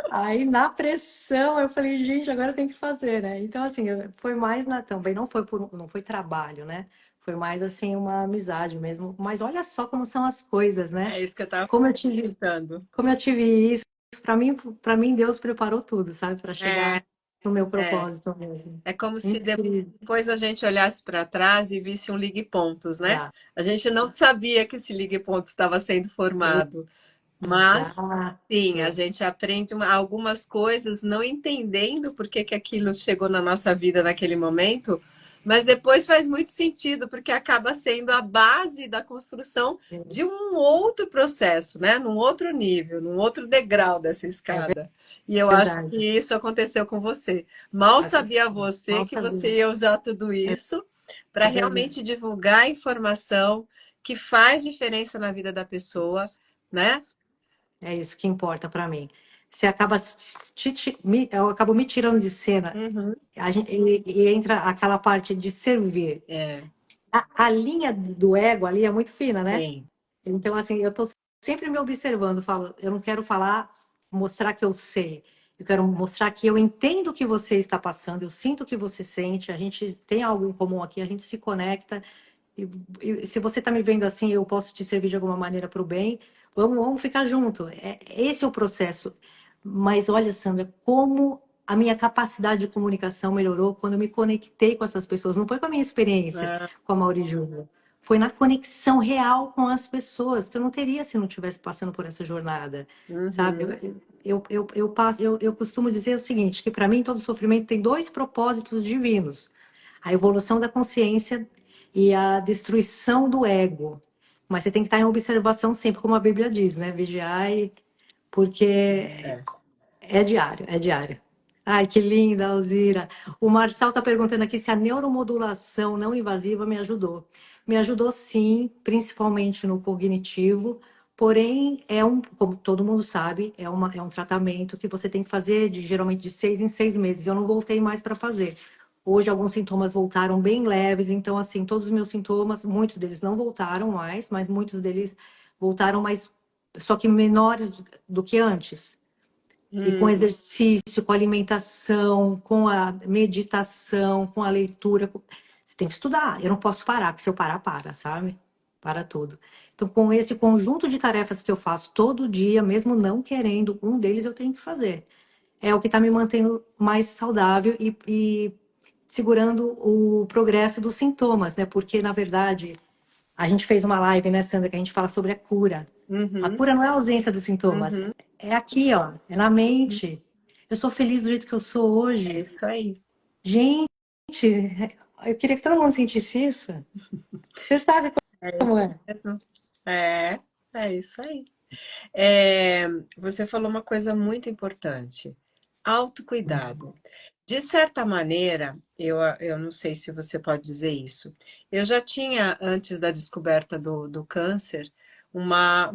Aí na pressão eu falei, gente, agora eu tenho que fazer, né? Então, assim, foi mais também não foi trabalho, né? Foi mais assim uma amizade mesmo. Mas olha só como são as coisas, né? É isso que eu estava Como eu tive, pensando. como eu tive isso, para mim Deus preparou tudo, sabe? Para É, chegar no meu é. propósito mesmo. É como se Incrível. depois a gente olhasse para trás e visse um ligue-pontos, né? Exato. A gente não sabia que esse ligue-pontos estava sendo formado. Mas sim, a Exato. gente aprende algumas coisas não entendendo por que que aquilo chegou na nossa vida naquele momento, mas depois faz muito sentido, porque acaba sendo a base da construção de um outro processo, né? Num outro nível, num outro degrau dessa É escada. E eu acho que verdade. isso aconteceu com você. Mal Assim, sabia você mal que você sabia. ia usar tudo isso para É verdade. realmente divulgar a informação que faz diferença na vida da pessoa, né? É isso que importa para mim. Você acaba eu acabo me tirando de cena. Uhum. E entra aquela parte de servir. É, A linha do ego ali é muito fina, né? tem. Então, assim, eu tô sempre me observando, falo, eu não quero falar, mostrar que eu sei. Eu quero mostrar que eu entendo o que você está passando, eu sinto o que você sente, a gente tem algo em comum aqui, a gente se conecta. E, e se você está me vendo assim, eu posso te servir de alguma maneira para o bem. Vamos ficar junto. Esse é o processo. Mas olha, Sandra, como a minha capacidade de comunicação melhorou quando eu me conectei com essas pessoas. Não foi com a minha experiência Ah, com a Mauri Júnior. Foi na conexão real com as pessoas, que eu não teria se não estivesse passando por essa jornada. Sabe? uhum. Eu costumo dizer o seguinte, que para mim todo sofrimento tem dois propósitos divinos. A evolução da consciência e a destruição do ego. Mas você tem que estar em observação sempre, como a Bíblia diz, né? Vigiai, porque É. é diário, é diário. Ai, que linda, Alzira. O Marçal está perguntando aqui se a neuromodulação não invasiva me ajudou. Me ajudou sim, principalmente no cognitivo, porém como todo mundo sabe, é um tratamento que você tem que fazer geralmente de 6 em 6 meses. Eu não voltei mais para fazer. Hoje alguns sintomas voltaram bem leves, então assim, todos os meus sintomas, muitos deles não voltaram mais, mas muitos deles voltaram, mas só que menores do que antes. E com Hum, exercício, com alimentação, com a meditação, com a leitura. Você tem que estudar. Eu não posso parar, porque se eu parar, sabe? Para tudo. Então, com esse conjunto de tarefas que eu faço todo dia, mesmo não querendo, um deles eu tenho que fazer. É o que está me mantendo mais saudável e segurando o progresso dos sintomas, né? Porque, na verdade, a gente fez uma live, né, Sandra, que a gente fala sobre a cura. A uhum, cura não é a ausência dos sintomas, uhum. é aqui, ó, é na mente. Eu sou feliz do jeito que eu sou É hoje. isso aí. Gente, eu queria que todo mundo sentisse isso. Você sabe É como isso é? mesmo. É, é isso aí. É, você falou uma coisa muito importante: autocuidado. De certa maneira, eu não sei se você pode dizer isso. Eu já tinha, antes da descoberta do câncer, uma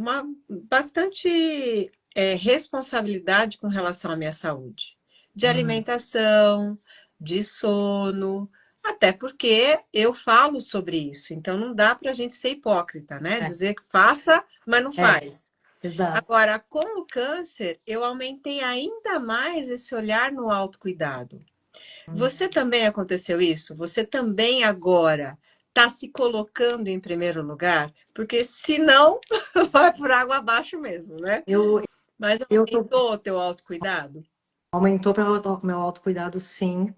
bastante responsabilidade com relação à minha saúde, de Hum, alimentação, de sono, até porque eu falo sobre isso. Então não dá para a gente ser hipócrita, né? é, Dizer que faça, mas não é, faz. exato. Agora, com o câncer, eu aumentei ainda mais esse olhar no autocuidado. Hum. Você também aconteceu isso? Você também agora está se colocando em primeiro lugar? Porque senão vai por água abaixo mesmo, né? Eu, Mas eu tô, aumentou o teu autocuidado? aumentou meu autocuidado, sim.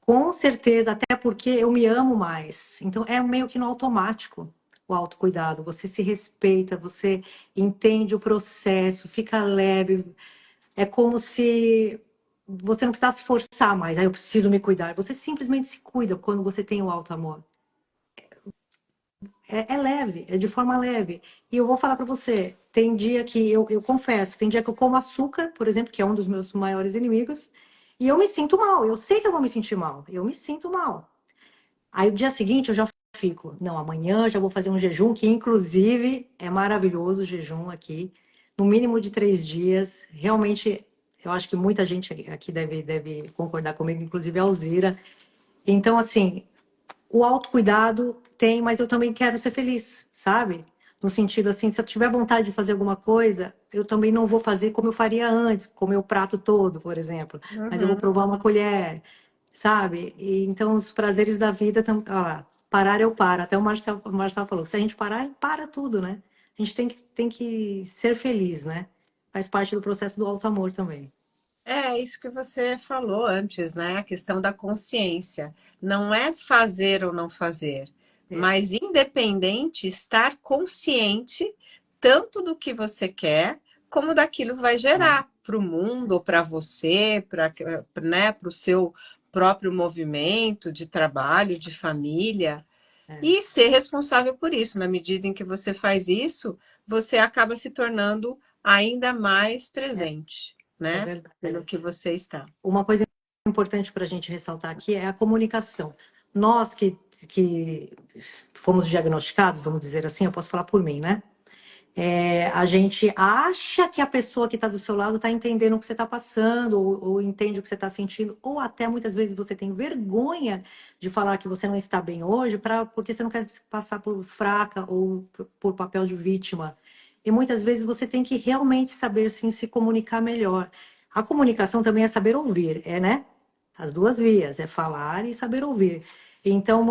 Com certeza, até porque eu me amo mais. Então, é meio que no automático o autocuidado. Você se respeita, você entende o processo, fica leve. É como se você não precisasse forçar mais. Aí eu preciso me cuidar. Você simplesmente se cuida quando você tem o alto amor. É leve, é de forma leve. E eu vou falar para você: tem dia que eu confesso, tem dia que eu como açúcar, por exemplo, que é um dos meus maiores inimigos, e eu me sinto mal. Eu sei que eu vou me sentir mal. Eu me sinto mal. Aí o dia seguinte eu já fico, não, amanhã já vou fazer um jejum, que inclusive é maravilhoso o jejum aqui. no mínimo de 3 dias. Realmente, eu acho que muita gente aqui deve concordar comigo, inclusive a Alzira. Então, assim, o autocuidado tem, mas eu também quero ser feliz, sabe? No sentido assim, se eu tiver vontade de fazer alguma coisa, eu também não vou fazer como eu faria antes, comer o prato todo, por exemplo. Mas eu vou Uhum. provar uma colher, sabe? E, então, os prazeres da vida, parar eu paro. Até o Marcelo falou, se a gente parar, para tudo, né? A gente tem que ser feliz, né? Faz parte do processo do alto amor também. É isso que você falou antes, né? A questão da consciência. Não é fazer ou não fazer, É, mas independente, estar consciente tanto do que você quer, como daquilo que vai é, gerar para o mundo, ou para você, para, né, para o seu próprio movimento de trabalho, de família. é, E ser responsável por isso. Na medida em que você faz isso, você acaba se tornando ainda mais é, presente, é né? Pelo verdade. que você está. Uma coisa importante para a gente ressaltar aqui é a comunicação. Nós que fomos diagnosticados, vamos dizer assim, eu posso falar por mim, né? A gente acha que a pessoa que está do seu lado está entendendo o que você está passando, ou entende o que você está sentindo, ou até muitas vezes você tem vergonha de falar que você não está bem hoje, porque você não quer passar por fraca ou por papel de vítima. E muitas vezes você tem que realmente saber sim se comunicar melhor. A comunicação também é saber ouvir, né? As duas vias, é falar e saber ouvir. Então,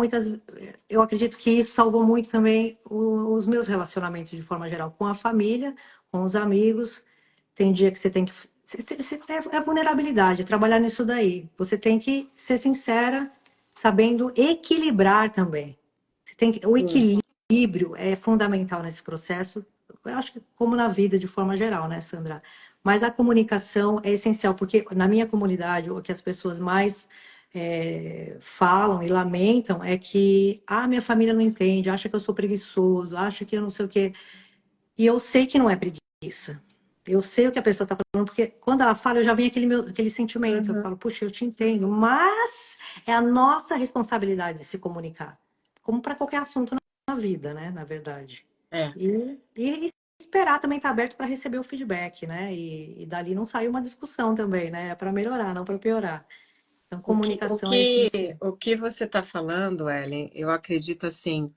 eu acredito que isso salvou muito também os meus relacionamentos de forma geral, com a família, com os amigos. Tem dia que você tem que. É vulnerabilidade, trabalhar nisso daí. Você tem que ser sincera, sabendo equilibrar também. O Sim. equilíbrio é fundamental nesse processo. Eu acho que como na vida de forma geral, né, Sandra? Mas a comunicação é essencial, porque na minha comunidade, o que as pessoas mais falam e lamentam é que minha família não entende, acha que eu sou preguiçoso, acha que eu não sei o quê. E eu sei que não é preguiça. Eu sei o que a pessoa está falando, porque quando ela fala, eu já vem aquele sentimento. Eu Uhum. falo, puxa, eu te entendo, mas é a nossa responsabilidade de se comunicar, como para qualquer assunto na vida, né? Na verdade. É. E esperar também estar aberto para receber o feedback, né? E dali não sair uma discussão também, né? É para melhorar, não para piorar. Então, O que, o comunicação é que, essencial. o que você está falando, Ellen, eu acredito assim,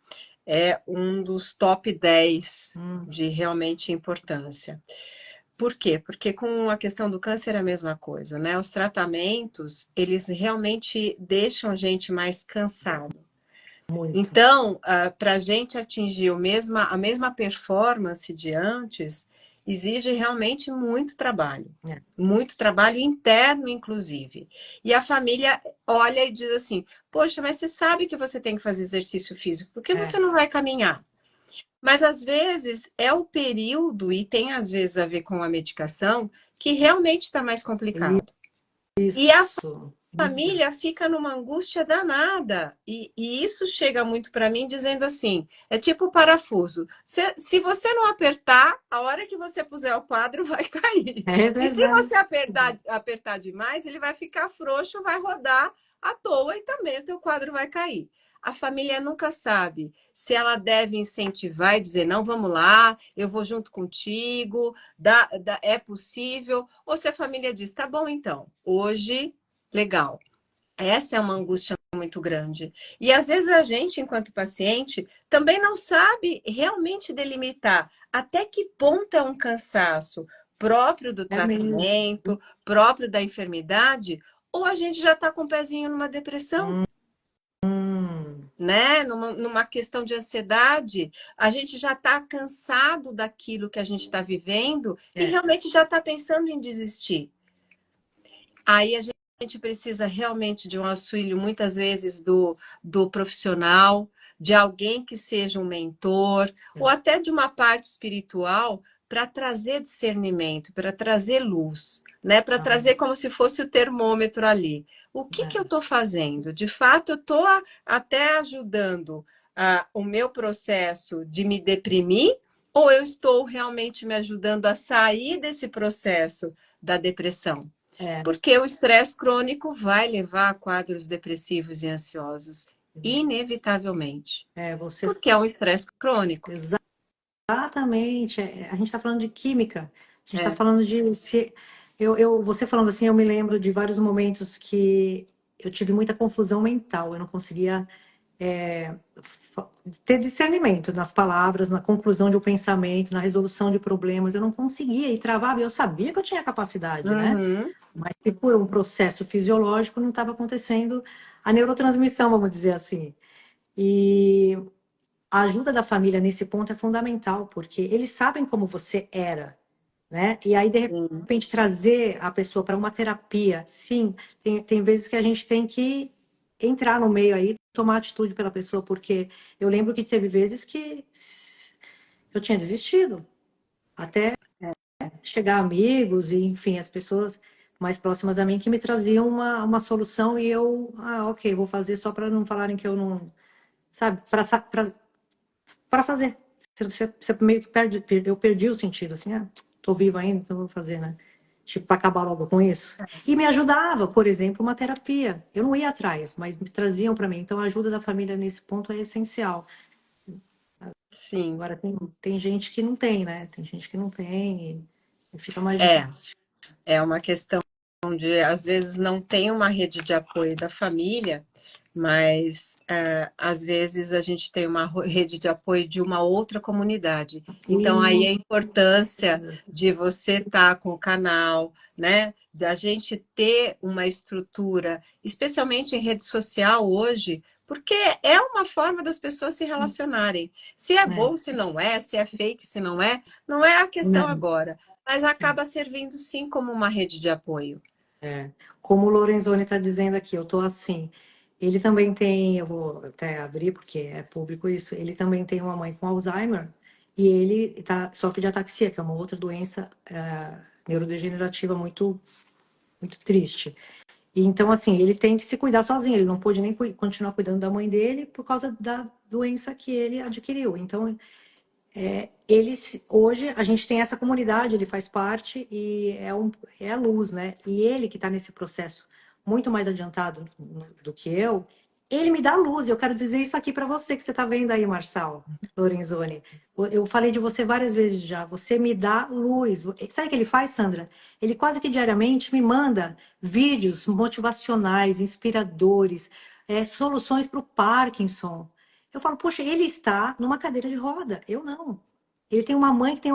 é um dos top 10 Hum, de realmente importância. Por quê? Porque com a questão do câncer é a mesma coisa, né? Os tratamentos, eles realmente deixam a gente mais cansado. muito. Então, para a gente atingir a mesma performance de antes, exige realmente É, muito trabalho interno, inclusive. E a família olha e diz assim: poxa, mas você sabe que você tem que fazer exercício físico, por que você é. não vai caminhar? Mas às vezes é o período, e tem às vezes a ver com a medicação, que realmente está mais complicado. E a Isso. família fica numa angústia danada. E isso chega muito para mim dizendo assim: é tipo parafuso. Se você não apertar, a hora que você puser o quadro vai cair. É E se verdade. você apertar demais, ele vai ficar frouxo, vai rodar à toa e também o teu quadro vai cair. A família nunca sabe se ela deve incentivar e dizer: não, vamos lá, eu vou junto contigo, é possível. Ou se a família diz: tá bom, então, hoje legal. Essa é uma angústia muito grande. E às vezes a gente, enquanto paciente, também não sabe realmente delimitar até que ponto é um cansaço próprio do É mesmo. tratamento, próprio da enfermidade, ou a gente já está com o pezinho numa depressão, Hum, né? Numa questão de ansiedade, a gente já está cansado daquilo que a gente está vivendo e é, realmente já está pensando em desistir. Aí a gente precisa realmente de um auxílio, muitas vezes, do profissional, de alguém que seja um mentor, ou é, até de uma parte espiritual, para trazer discernimento, para trazer luz, né? Para ah, trazer como se fosse o termômetro ali. O que eu é. estou fazendo? De fato, eu estou até ajudando o meu processo de me deprimir, ou eu estou realmente me ajudando a sair desse processo da depressão? É, Porque o estresse crônico vai levar a quadros depressivos e ansiosos, inevitavelmente. você Porque é um estresse crônico. exatamente. A gente está falando de química. A gente está É. falando de. Você falando assim, eu me lembro de vários momentos que eu tive muita confusão mental. Eu não conseguia é, ter discernimento nas palavras, na conclusão de um pensamento, na resolução de problemas. Eu não conseguia e travava. Eu sabia que eu tinha capacidade, né? Uhum. Mas que por um processo fisiológico não estava acontecendo a neurotransmissão, vamos dizer assim. E a ajuda da família nesse ponto é fundamental, porque eles sabem como você era, né? E aí, de Sim. repente, trazer a pessoa para uma terapia, sim, tem vezes que a gente tem que entrar no meio aí, tomar atitude pela pessoa, porque eu lembro que teve vezes que eu tinha desistido, até chegar amigos e, enfim, as pessoas mais próximas a mim que me traziam uma solução e eu, ok, vou fazer só para não falarem que eu não, sabe, para fazer. Você meio que eu perdi o sentido, assim, tô viva ainda, então vou fazer, né? Tipo, para acabar logo com isso. E me ajudava, por exemplo, uma terapia. Eu não ia atrás, mas me traziam para mim. Então, a ajuda da família nesse ponto é essencial. Sim. Agora, tem gente que não tem, né? Tem gente que não tem e fica mais É, difícil. é uma questão de, às vezes, não tem uma rede de apoio da família, mas às vezes a gente tem uma rede de apoio de uma outra comunidade. Então, aí a E, importância de você estar com o canal, né? Da gente ter uma estrutura, especialmente em rede social hoje, porque é uma forma das pessoas se relacionarem. Se é né? bom, se não é, se é fake, se não é, não é a questão Não. agora. Mas acaba servindo sim como uma rede de apoio. É. Como o Lorenzoni está dizendo aqui, eu estou assim. Ele também tem, eu vou até abrir porque é público isso. Ele também tem uma mãe com Alzheimer e ele sofre de ataxia, que é uma outra doença neurodegenerativa muito triste. E então, assim, ele tem que se cuidar sozinho. Ele não pôde nem continuar cuidando da mãe dele por causa da doença que ele adquiriu. Então, hoje a gente tem essa comunidade, ele faz parte e é a luz, né? E ele que está nesse processo muito mais adiantado do que eu, ele me dá luz. Eu quero dizer isso aqui para você que você está vendo aí, Marçal Lorenzoni. Eu falei de você várias vezes já. Você me dá luz. Sabe o que ele faz, Sandra? Ele quase que diariamente me manda vídeos motivacionais, inspiradores, soluções para o Parkinson. Eu falo, poxa, ele está numa cadeira de roda, eu não. Ele tem uma mãe que tem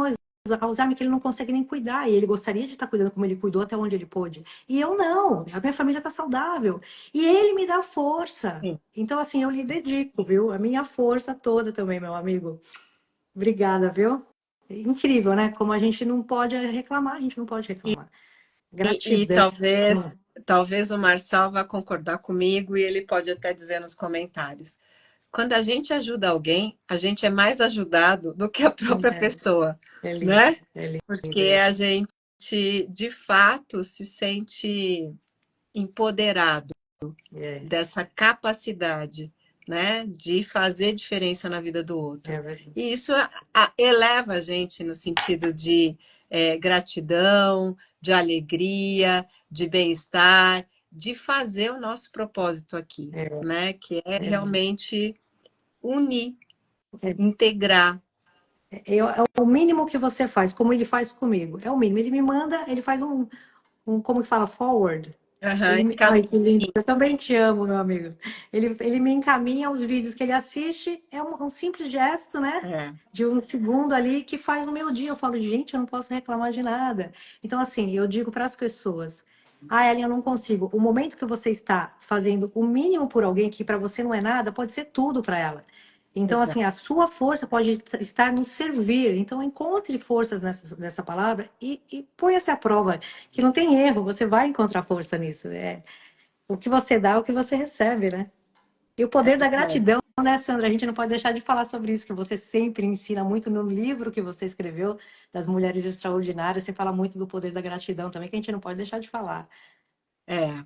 Alzheimer que ele não consegue nem cuidar, e ele gostaria de estar cuidando como ele cuidou até onde ele pôde. E eu não, a minha família está saudável. E ele me dá força. Sim. Então, assim, eu lhe dedico, viu? A minha força toda também, meu amigo. Obrigada, viu? Incrível, né? Como a gente não pode reclamar, a gente não pode reclamar. E Gratidão. talvez o Marçal vá concordar comigo e ele pode até dizer nos comentários. Quando a gente ajuda alguém, a gente é mais ajudado do que a própria pessoa, né? É lindo Porque a isso. gente, de fato, se sente empoderado É, dessa capacidade, né, de fazer diferença na vida do outro. é verdade. E isso eleva a gente no sentido de gratidão, de alegria, de bem-estar, de fazer o nosso propósito aqui, né, que é realmente unir, integrar. É o mínimo que você faz, como ele faz comigo. É o mínimo. Ele me manda, ele faz como que fala, forward. Uhum, Ai, que lindo. Eu também te amo, meu amigo. Ele me encaminha os vídeos que ele assiste. É um simples gesto, né? é, De um segundo ali que faz o meu dia. Eu falo, gente, eu não posso reclamar de nada. Então, assim, eu digo para as pessoas: Ellen, eu não consigo. O momento que você está fazendo o mínimo por alguém que para você não é nada, pode ser tudo para ela. Então, exato. assim, a sua força pode estar no servir. Então, encontre forças nessa palavra e ponha-se à prova, que não tem erro, você vai encontrar força nisso. O que você dá é o que você recebe, né? E o É poder da verdade. gratidão, né, Sandra? A gente não pode deixar de falar sobre isso, que você sempre ensina muito no livro que você escreveu, das Mulheres Extraordinárias. Você fala muito do poder da gratidão também, que a gente não pode deixar de falar. É.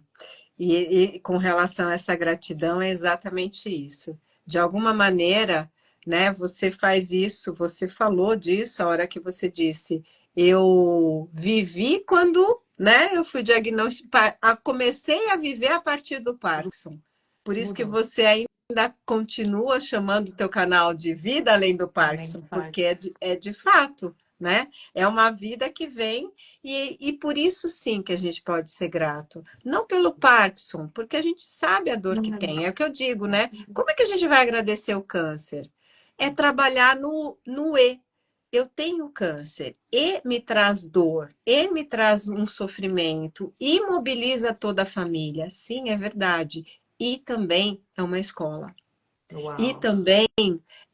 E com relação a essa gratidão, é exatamente isso. De alguma maneira, né, você faz isso, você falou disso a hora que você disse, eu vivi quando, né, eu fui diagnosticada, comecei a viver a partir do Parkinson. Por isso que Mudou. você é ainda continua chamando o teu canal de Vida Além do além Parkinson, do porque parque. é de fato, né? É uma vida que vem e por isso sim que a gente pode ser grato. Não pelo Parkinson, porque a gente sabe a dor que tem. É o que eu digo, né? Como é que a gente vai agradecer o câncer? É trabalhar no E. Eu tenho câncer e me traz dor, e me traz um sofrimento, e mobiliza toda a família. Sim, é verdade. E também é uma escola. E Uau, também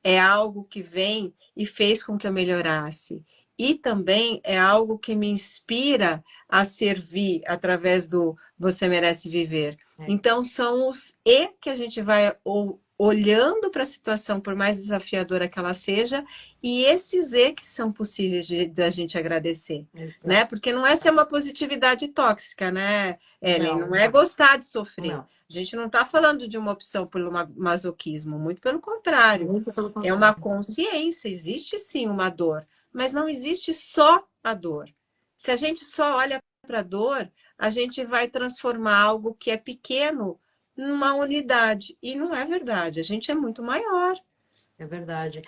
é algo que vem e fez com que eu melhorasse. E também é algo que me inspira a servir através do Você Merece Viver. é Então, isso. são os E que a gente vai olhando para a situação, por mais desafiadora que ela seja, e esses E que são possíveis da gente agradecer, né? Exato. Porque não é ser uma positividade tóxica, né, Ellen? Não, Não é gostar de sofrer. não. A gente não está falando de uma opção pelo masoquismo, muito pelo contrário. Muito pelo É uma contrário. consciência, existe sim uma dor, mas não existe só a dor. Se a gente só olha para a dor, a gente vai transformar algo que é pequeno numa unidade. E não é verdade, a gente é muito maior. É verdade.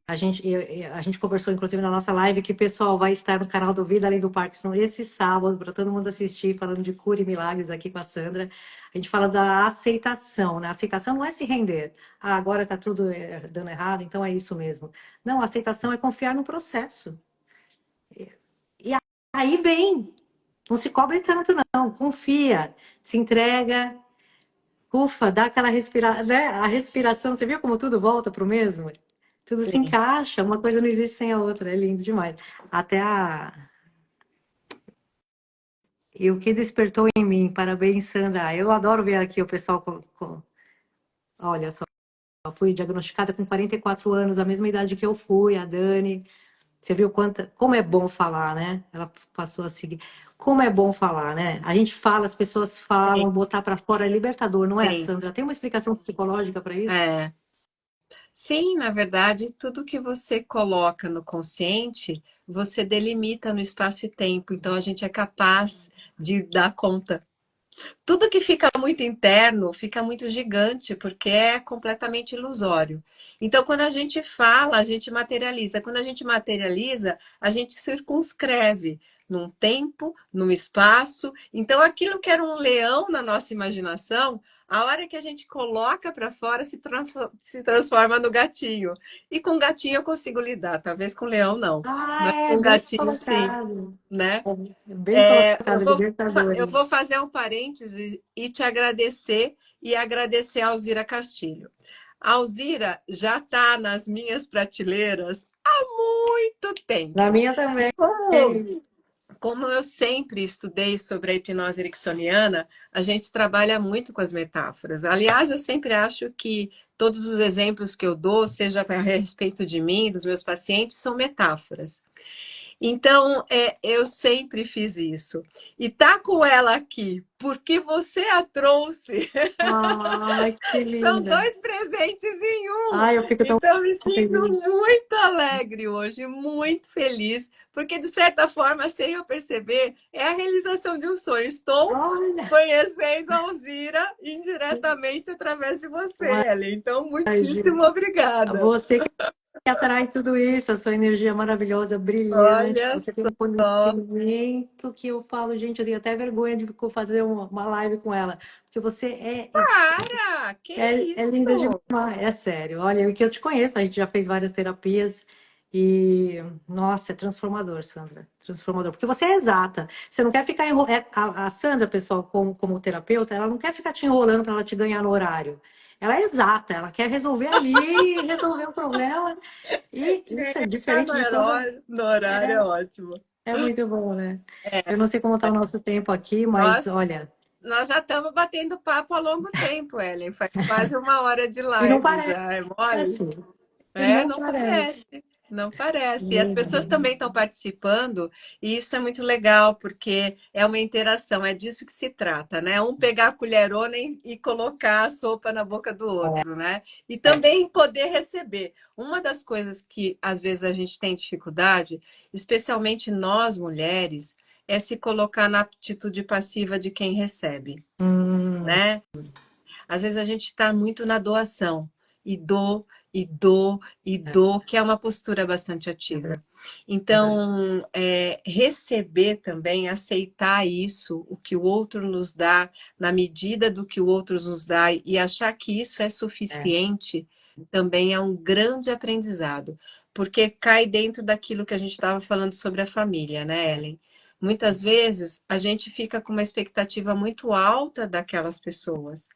A gente conversou, inclusive, na nossa live, que o pessoal vai estar no canal do Vida Além do Parkinson esse sábado, para todo mundo assistir, falando de cura e milagres aqui com a Sandra. A gente fala da aceitação, né? A aceitação não é se render. Ah, agora está tudo dando errado, então é isso mesmo. Não, a aceitação é confiar no processo. E aí vem. Não se cobre tanto, não. Confia, se entrega, ufa, dá aquela respirada, né? A respiração, você viu como tudo volta para o mesmo? Tudo se Sim. encaixa, uma coisa não existe sem a outra, é lindo demais. Até a. E o que despertou em mim, parabéns, Sandra. Eu adoro ver aqui o pessoal. Olha só, eu fui diagnosticada com 44 anos, a mesma idade que eu fui, a Dani. Você viu como é bom falar, né? Ela passou a seguir. Como é bom falar, né? A gente fala, as pessoas Sim, falam, botar para fora é libertador, não é, sim. Sandra? Tem uma explicação psicológica para isso? É. Sim, na verdade, tudo que você coloca no consciente, você delimita no espaço e tempo. Então, a gente é capaz de dar conta. Tudo que fica muito interno fica muito gigante, porque é completamente ilusório. Então, quando a gente fala, a gente materializa. Quando a gente materializa, a gente circunscreve num tempo, num espaço. Então, aquilo que era um leão na nossa imaginação, a hora que a gente coloca para fora, se transforma no gatinho. E com gatinho eu consigo lidar, talvez com leão não. Ah, Mas é, com bem gatinho, sim, colocado. né? Bem Eu colocado, eu vou Libertadores. fazer um parênteses e te agradecer e agradecer a Alzira Castilho. A Alzira já está nas minhas prateleiras há muito Na tempo. minha E também. como eu sempre estudei sobre a hipnose ericksoniana, a gente trabalha muito com as metáforas. Aliás, eu sempre acho que todos os exemplos que eu dou, seja a respeito de mim, dos meus pacientes, são metáforas. Então, eu sempre fiz isso. E tá com ela aqui, porque você a trouxe. Ai, que São linda. dois presentes em um. Ai, eu fico tão Então, me sinto feliz. muito alegre hoje, muito feliz, porque, de certa forma, sem eu perceber, é a realização de um sonho. Estou Olha, conhecendo a Alzira indiretamente através de você, Ellen. Então, ai, muitíssimo gente. obrigada. Você que atrai tudo isso, a sua energia maravilhosa, brilhante. Olha Você tem um só. conhecimento que eu falo, gente, eu tenho até vergonha de fazer uma live com ela, porque você Para! Que é linda isso? demais, é sério. Olha, o que eu te conheço, a gente já fez várias terapias e, nossa, é transformador, Sandra, transformador. Porque você é exata. Você não quer ficar enrolando. A Sandra, pessoal, como terapeuta, ela não quer ficar te enrolando para ela te ganhar no horário. Ela é exata, ela quer resolver ali, resolver o problema. E isso é Ah, diferente de toda. no horário é É, ótimo. é muito bom, né? Eu não sei como está o nosso tempo aqui, mas Nós, olha. nós já estamos batendo papo há longo tempo, Ellen. Faz quase uma hora de E não live já. É mole? parece. E É, não não parece. parece. Não parece. E as Linda. pessoas também estão participando, e isso é muito legal, porque é uma interação, é disso que se trata, né? Um pegar a colherona e colocar a sopa na boca do outro, né? E também poder receber. Uma das coisas que às vezes a gente tem dificuldade, especialmente nós mulheres, é se colocar na atitude passiva de quem recebe, Hum, né? Às vezes a gente está muito na doação, e dou, e dou, e dou, que é uma postura bastante É verdade. ativa. É verdade. Então, receber também, aceitar isso, o que o outro nos dá, na medida do que o outro nos dá, e achar que isso é É, suficiente, também é um grande aprendizado, porque cai dentro daquilo que a gente estava falando sobre a família, né, é, Ellen? Muitas vezes a gente fica com uma expectativa muito alta daquelas pessoas.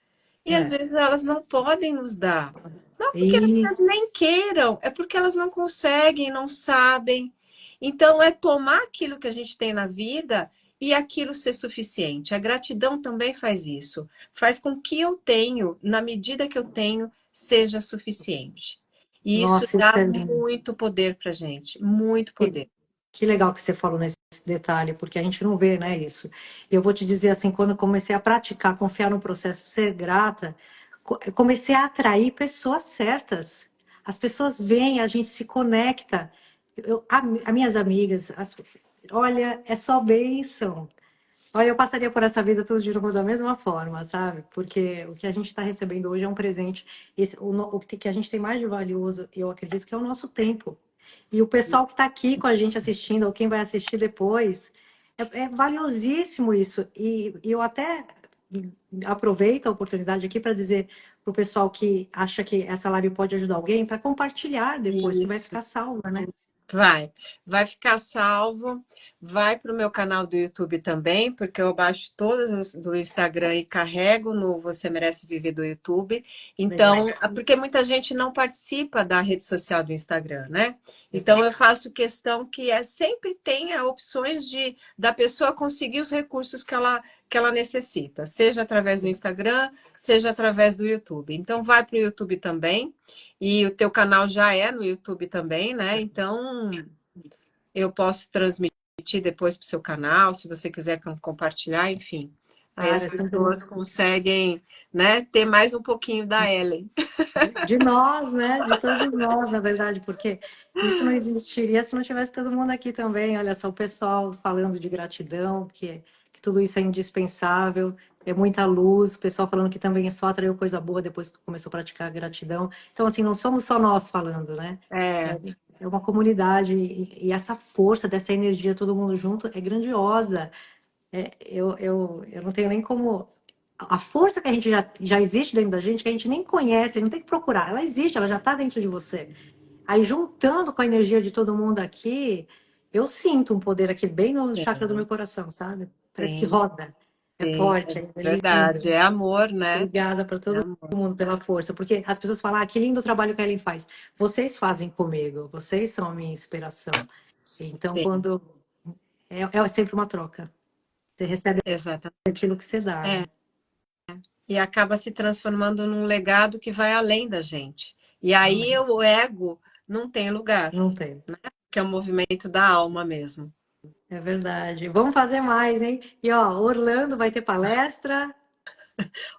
E às é. vezes elas não podem nos dar. Não porque elas Isso. nem queiram, é porque elas não conseguem, não sabem. Então é tomar aquilo que a gente tem na vida e aquilo ser suficiente. A gratidão também faz isso. Faz com que eu tenho, na medida que eu tenho, seja suficiente. E isso Nossa, isso dá é lindo. muito poder para gente, muito Que, poder. que legal que você falou nesse detalhe, porque a gente não vê, né, isso. E eu vou te dizer assim, quando eu comecei a praticar, confiar no processo, ser grata, eu comecei a atrair pessoas certas. As pessoas vêm, a gente se conecta. As minhas amigas, olha, é só bênção. Olha, eu passaria por essa vida tudo de novo da mesma forma, sabe? Porque o que a gente está recebendo hoje é um presente. O que a gente tem mais de valioso, eu acredito que é o nosso tempo. E o pessoal que está aqui com a gente assistindo, ou quem vai assistir depois, é valiosíssimo isso. E eu até aproveito a oportunidade aqui para dizer para o pessoal que acha que essa live pode ajudar alguém, para compartilhar depois, que vai Isso. ficar salva, né? Vai ficar salvo, vai para o meu canal do YouTube também, porque eu baixo todas as do Instagram e carrego no Você Merece Viver do YouTube. Legal. Então, porque muita gente não participa da rede social do Instagram, né? Então, Exato. eu faço questão que sempre tenha opções da pessoa conseguir os recursos que ela necessita, seja através do Instagram, seja através do YouTube. Então, vai para o YouTube também. E o teu canal já é no YouTube também, né? Então eu posso transmitir depois para o seu canal, se você quiser compartilhar, enfim. Aí as Cara, é sempre pessoas conseguem, né, ter mais um pouquinho da Ellen. de nós, né? De todos nós, na verdade, porque isso não existiria se não tivesse todo mundo aqui também. Olha só, o pessoal falando de gratidão, que tudo isso é indispensável, é muita luz, o pessoal falando que também só atraiu coisa boa depois que começou a praticar a gratidão. Então, assim, não somos só nós falando, né? É, É uma comunidade, e essa força dessa energia, todo mundo junto, é grandiosa. Eu não tenho nem como. A força que a gente já existe dentro da gente, que a gente nem conhece, não tem que procurar. Ela existe, ela já está dentro de você. Aí, juntando com a energia de todo mundo aqui, eu sinto um poder aqui bem no chakra do meu coração, sabe? Parece que sim, roda. É sim, forte, é é verdade. lindo. É amor, né? Obrigada para É todo amor. mundo pela força. Porque as pessoas falam, que lindo o trabalho que a Ellen faz. Vocês fazem comigo, vocês são a minha inspiração. Então, Sim, quando. É sempre uma troca. Você recebe exatamente. aquilo que você dá, É, né? e acaba se transformando num legado que vai além da gente. E aí o ego não tem lugar, Não tem. que é o movimento da alma mesmo. É verdade. Vamos fazer mais, hein? E ó, Orlando vai ter palestra.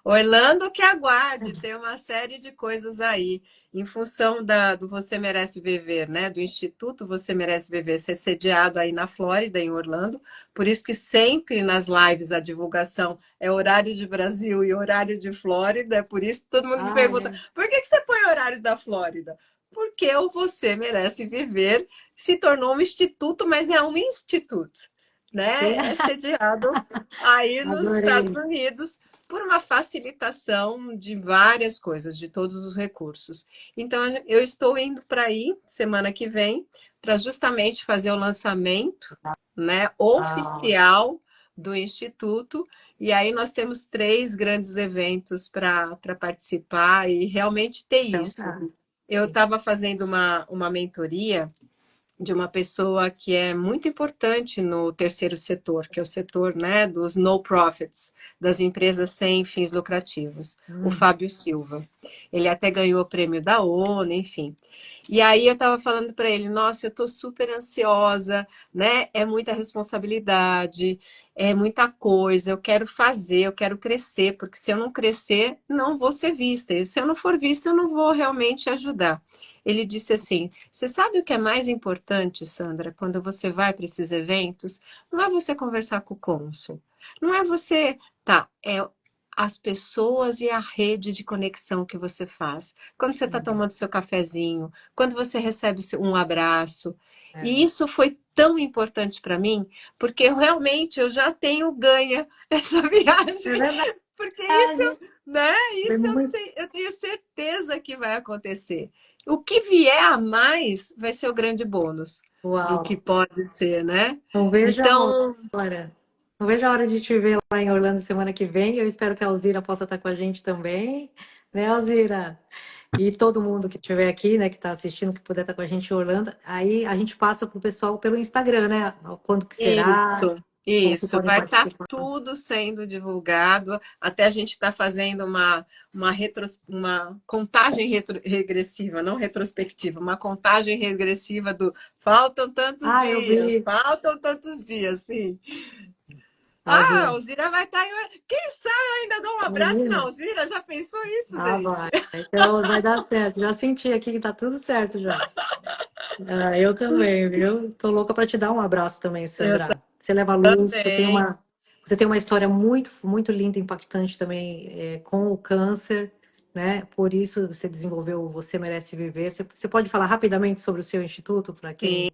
Orlando que aguarde, tem uma série de coisas aí, em função do Você Merece Viver, né? Do Instituto Você Merece Viver ser sediado aí na Flórida, em Orlando. Por isso que sempre nas lives a divulgação é horário de Brasil e horário de Flórida. É por isso que todo mundo me Ah, pergunta: por que você põe horário da Flórida? Porque o Você Merece Viver se tornou um instituto, mas é um instituto, né? É sediado aí nos Estados adorei. Unidos por uma facilitação de várias coisas, de todos os recursos. Então, eu estou indo para aí semana que vem, para justamente fazer o lançamento, né, Ah, oficial do Instituto. E aí nós temos três grandes eventos para participar e realmente ter então isso. tá. Eu estava fazendo uma mentoria de uma pessoa que é muito importante no terceiro setor, que é o setor, né, dos no profits, das empresas sem fins lucrativos, o Hum, Fábio Silva. Ele até ganhou o prêmio da ONU, enfim. E aí eu estava falando para ele, nossa, eu estou super ansiosa, né? É muita responsabilidade, é muita coisa, eu quero fazer, eu quero crescer, porque se eu não crescer, não vou ser vista. E se eu não for vista, eu não vou realmente ajudar. Ele disse assim: você sabe o que é mais importante, Sandra, quando você vai para esses eventos? Não é você conversar com o cônsul, não é você. Tá, as pessoas e a rede de conexão que você faz. Quando você está tomando seu cafezinho, quando você recebe um abraço. E É, isso foi tão importante para mim, porque realmente eu já tenho ganha essa é viagem. verdade. Porque isso, né? Foi Isso eu muito. sei, eu tenho certeza que vai acontecer. O que vier a mais vai ser o grande bônus do que Uau. pode ser, né? Não vejo a Então, hora. Não vejo a hora de te ver lá em Orlando semana que vem. Eu espero que a Alzira possa estar com a gente também, né, Alzira? E todo mundo que estiver aqui, né, que está assistindo, que puder estar com a gente em Orlando, aí a gente passa para o pessoal pelo Instagram, né? Quando que será, isso, como que isso, podem vai estar participar. tudo sendo divulgado. Até a gente está fazendo uma contagem regressiva, não retrospectiva, uma contagem regressiva do Ah, eu vi. faltam tantos dias, sim. A Ah, a Alzira. Alzira vai estar em. Quem sabe eu ainda dou um abraço na Imagina. Alzira? Já pensou isso, Ah, gente? vai. Então vai dar certo. Já senti aqui que tá tudo certo já. Ah, eu também, viu? Tô louca para te dar um abraço também, Eu Sandra. Você leva a luz, também. você tem uma história muito, muito linda, impactante também com o câncer, né? Por isso você desenvolveu o Você Merece Viver. Você pode falar rapidamente sobre o seu instituto para Sim, quem?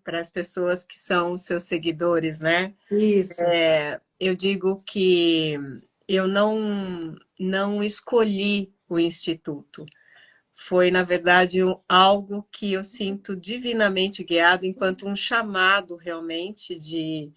para as pessoas que são seus seguidores, né? Isso. Eu digo que eu não escolhi o instituto. Foi, na verdade, algo que eu sinto divinamente guiado, enquanto um chamado realmente de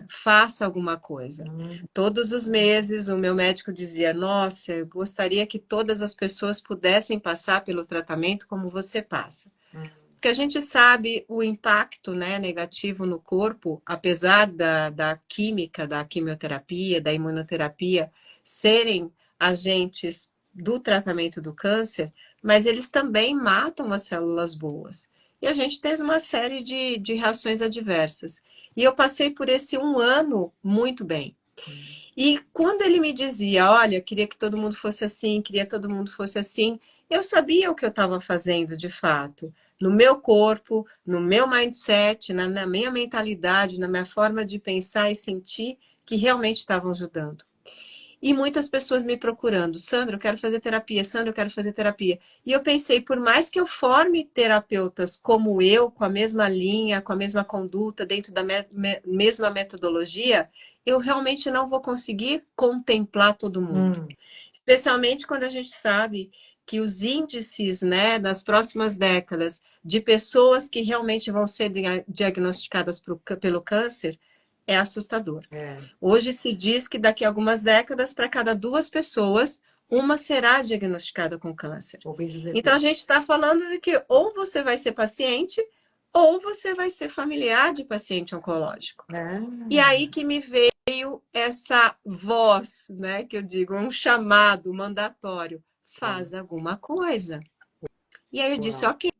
faça alguma coisa. Hum, Todos os meses, o meu médico dizia: Nossa, eu gostaria que todas as pessoas pudessem passar pelo tratamento como você passa. hum, Porque a gente sabe o impacto, né, negativo no corpo, apesar da química, da quimioterapia, da imunoterapia serem agentes do tratamento do câncer, mas eles também matam as células boas. E a gente tem uma série de reações adversas. E eu passei por esse um ano muito bem. hum. E quando ele me dizia, olha, queria que todo mundo fosse assim, queria que todo mundo fosse assim, eu sabia o que eu estava fazendo de fato, no meu corpo, no meu mindset, na minha mentalidade, na minha forma de pensar e sentir, que realmente estavam ajudando. E muitas pessoas me procurando, Sandra, eu quero fazer terapia, Sandra, eu quero fazer terapia. E eu pensei, por mais que eu forme terapeutas como eu, com a mesma linha, com a mesma conduta, dentro da mesma metodologia, eu realmente não vou conseguir contemplar todo mundo. Hum, Especialmente quando a gente sabe que os índices, né, das próximas décadas de pessoas que realmente vão ser diagnosticadas pelo câncer é assustador. é, Hoje se diz que daqui a algumas décadas, para cada duas pessoas, uma será diagnosticada com câncer. ouvi dizer Então a isso. gente está falando de que ou você vai ser paciente ou você vai ser familiar de paciente oncológico. E É, aí que me veio essa voz, né, que eu digo, um chamado mandatório, é, faz alguma coisa. E aí eu disse, uau. ok,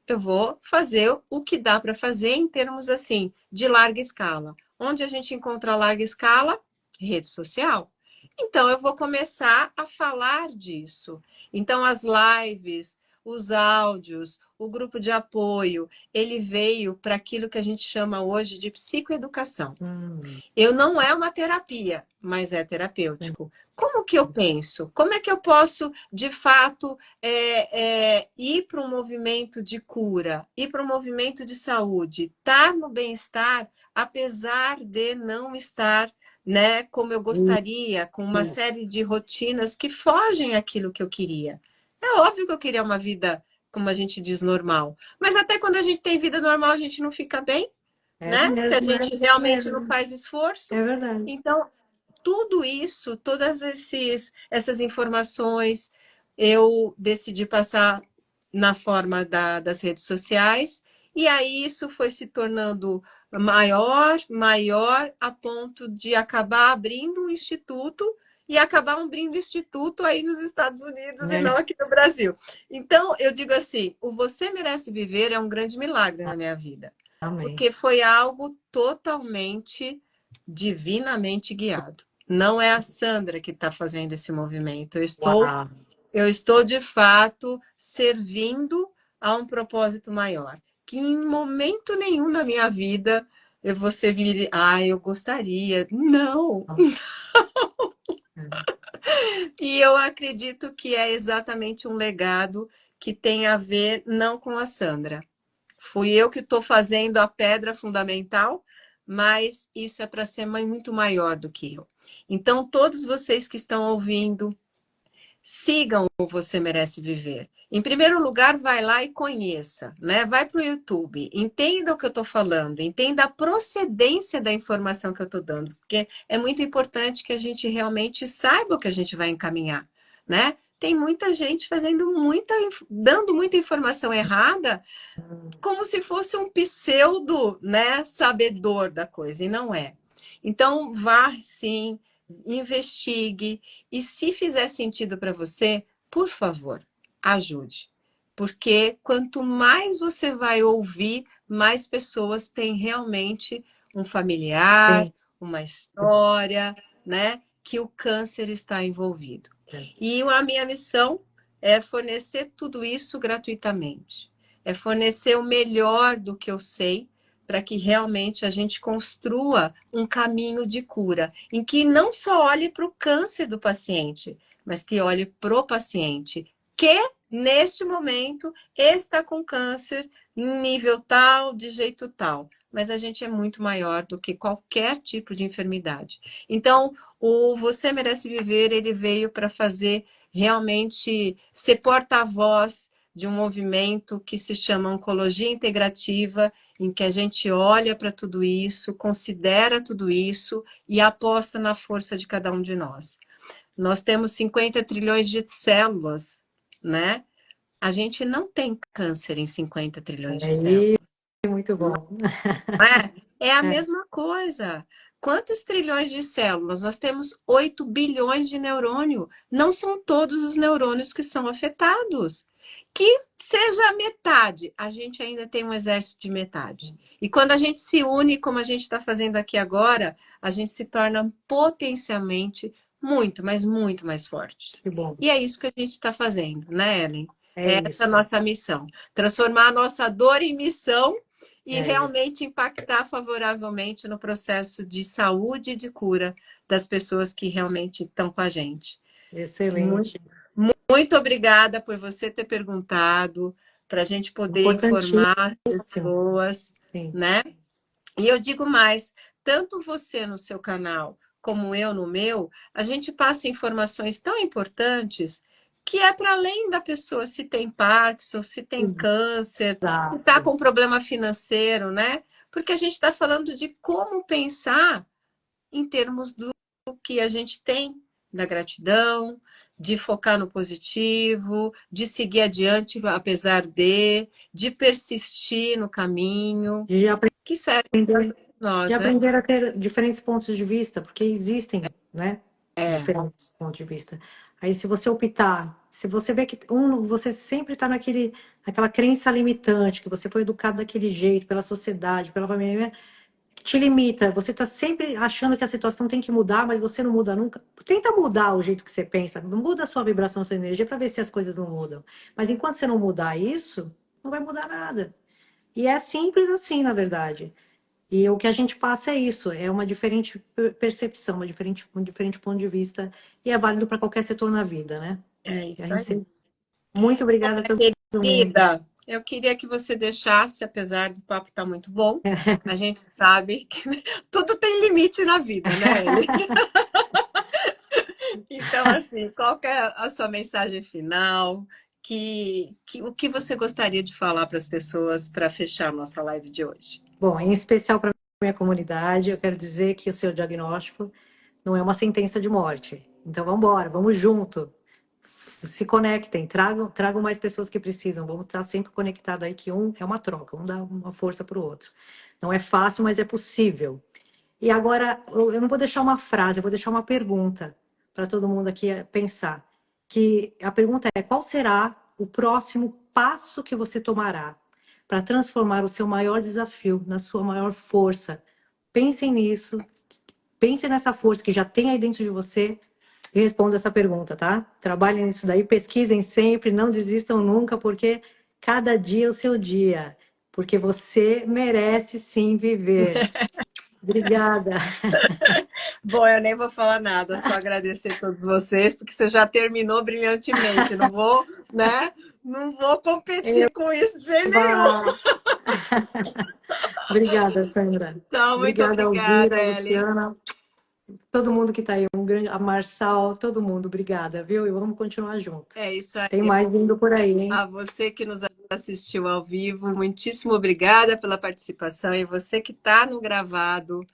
eu vou fazer o que dá para fazer em termos assim de larga escala. Onde a gente encontra a larga escala? Rede social. Então eu vou começar a falar disso. Então as lives, os áudios, o grupo de apoio, ele veio para aquilo que a gente chama hoje de psicoeducação. Hum, Eu não é uma terapia, mas é terapêutico. Como que eu penso? Como é que eu posso, de fato, ir para um movimento de cura, ir para um movimento de saúde, estar no bem-estar, apesar de não estar, né, como eu gostaria, com uma isso. série de rotinas que fogem aquilo que eu queria. É óbvio que eu queria uma vida, como a gente diz, normal. Mas até quando a gente tem vida normal, a gente não fica bem, É né? Se a mesmo, é gente realmente não mesmo. faz esforço. É verdade. Então, tudo isso, essas informações, eu decidi passar na forma das redes sociais, e aí isso foi se tornando maior, maior, a ponto de acabar abrindo um instituto e acabar abrindo instituto aí nos Estados Unidos e não É. aqui no Brasil. Então, eu digo assim, o Você Merece Viver é um grande milagre na minha vida Amém. porque foi algo totalmente divinamente guiado. Não é a Sandra que está fazendo esse movimento. Uau. Eu estou de fato servindo a um propósito maior. Que em momento nenhum da minha vida eu vou servir, eu gostaria. Não, E eu acredito que é exatamente um legado que tem a ver não com a Sandra. Fui eu que estou fazendo a pedra fundamental, mas isso é para ser muito maior do que eu. Então, todos vocês que estão ouvindo, sigam o Você Merece Viver. Em primeiro lugar, vai lá e conheça, né? Vai para o YouTube, entenda o que eu estou falando, entenda a procedência da informação que eu estou dando, porque é muito importante que a gente realmente saiba o que a gente vai encaminhar, né? Tem muita gente dando muita informação errada, como se fosse um pseudo, né, sabedor da coisa, e não é. Então, vá sim, investigue, e se fizer sentido para você, por favor, ajude. Porque quanto mais você vai ouvir, mais pessoas têm realmente um familiar, Sim, uma história, né, que o câncer está envolvido. E a minha missão é fornecer tudo isso gratuitamente. É fornecer o melhor do que eu sei para que realmente a gente construa um caminho de cura, em que não só olhe para o câncer do paciente, mas que olhe para o paciente que, neste momento, está com câncer em nível tal, de jeito tal. Mas a gente é muito maior do que qualquer tipo de enfermidade. Então, o Você Merece Viver, ele veio para fazer realmente ser porta-voz de um movimento que se chama Oncologia Integrativa, em que a gente olha para tudo isso, considera tudo isso e aposta na força de cada um de nós. Nós temos 50 trilhões de células, né? A gente não tem câncer em 50 trilhões de aí células. é muito bom. É a É, mesma coisa. Quantos trilhões de células? Nós temos 8 bilhões de neurônio. Não são todos os neurônios que são afetados. Que seja a metade, a gente ainda tem um exército de metade. E quando a gente se une, como a gente está fazendo aqui agora, a gente se torna potencialmente muito, mas muito mais fortes. que bom. E é isso que a gente está fazendo, né, Ellen? É É essa a isso. nossa missão. Transformar a nossa dor em missão e É isso. realmente impactar favoravelmente no processo de saúde e de cura das pessoas que realmente estão com a gente. Muito, Excelente. muito obrigada por você ter perguntado, para a gente poder Importantíssimo. informar as pessoas, Sim. né? E eu digo mais, tanto você no seu canal como eu no meu, a gente passa informações tão importantes que é para além da pessoa se tem Parkinson, se tem câncer, se está Exato. com problema financeiro, né? Porque a gente está falando de como pensar em termos do que a gente tem, da gratidão, de focar no positivo, de seguir adiante apesar de persistir no caminho, De que serve para aprender, todos de nós, né? aprender a ter diferentes pontos de vista, porque existem, né? É, Diferentes pontos de vista. Aí, se você optar, se você vê que você sempre está naquela crença limitante, que você foi educado daquele jeito, pela sociedade, pela família, que te limita, você está sempre achando que a situação tem que mudar, mas você não muda nunca. Tenta mudar o jeito que você pensa, muda a sua vibração, a sua energia, para ver se as coisas não mudam. Mas enquanto você não mudar isso, não vai mudar nada. E é simples assim, na verdade. E o que a gente passa é isso, é uma diferente percepção, um diferente ponto de vista, e é válido para qualquer setor na vida, né? é E a isso gente aí. sempre... Muito obrigada a todo mundo. Querida, eu queria que você deixasse, apesar do papo estar muito bom, a gente sabe que tudo tem limite na vida, né, Eli? Então, assim, qual que é a sua mensagem final? O que você gostaria de falar para as pessoas para fechar a nossa live de hoje? Bom, em especial para minha comunidade, eu quero dizer que o seu diagnóstico não é uma sentença de morte. Então, vamos embora, vamos junto. Se conectem, tragam mais pessoas que precisam. Vamos estar sempre conectados aí, que um é uma troca, um dá uma força para o outro. Não é fácil, mas é possível. E agora, eu não vou deixar uma frase, eu vou deixar uma pergunta para todo mundo aqui pensar. Que a pergunta é: qual será o próximo passo que você tomará para transformar o seu maior desafio na sua maior força? Pensem nisso, pensem nessa força que já tem aí dentro de você e responda essa pergunta, tá? Trabalhem nisso daí, pesquisem sempre, não desistam nunca, porque cada dia é o seu dia. Porque você merece sim viver. Obrigada. Bom, eu nem vou falar nada, só agradecer a todos vocês, porque você já terminou brilhantemente. Não vou, né? Não vou competir com isso de jeito nenhum. Eva! Obrigada, Sandra. Então, muito Obrigada, obrigada, Alzira, Ellen. Luciana, todo mundo que está aí, um grande, a Marçal, todo mundo, obrigada, viu? E vamos continuar junto. É isso aí. Tem mais vindo por aí, hein? A você que nos assistiu ao vivo, muitíssimo obrigada pela participação. E você que está no gravado,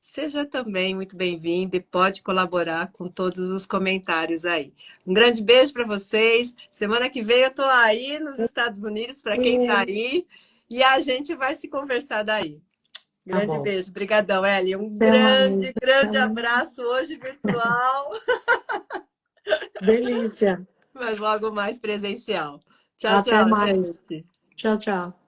seja também muito bem-vindo e pode colaborar com todos os comentários aí. Um grande beijo para vocês. Semana que vem eu estou aí nos Estados Unidos, para quem está aí, e a gente vai se conversar daí. Tá Grande bom. beijo. Obrigadão, Eli. Um Até mais. grande, Até grande mais. abraço hoje virtual, Delícia. mas logo mais presencial. Tchau, Até tchau, mais. gente. Tchau, tchau.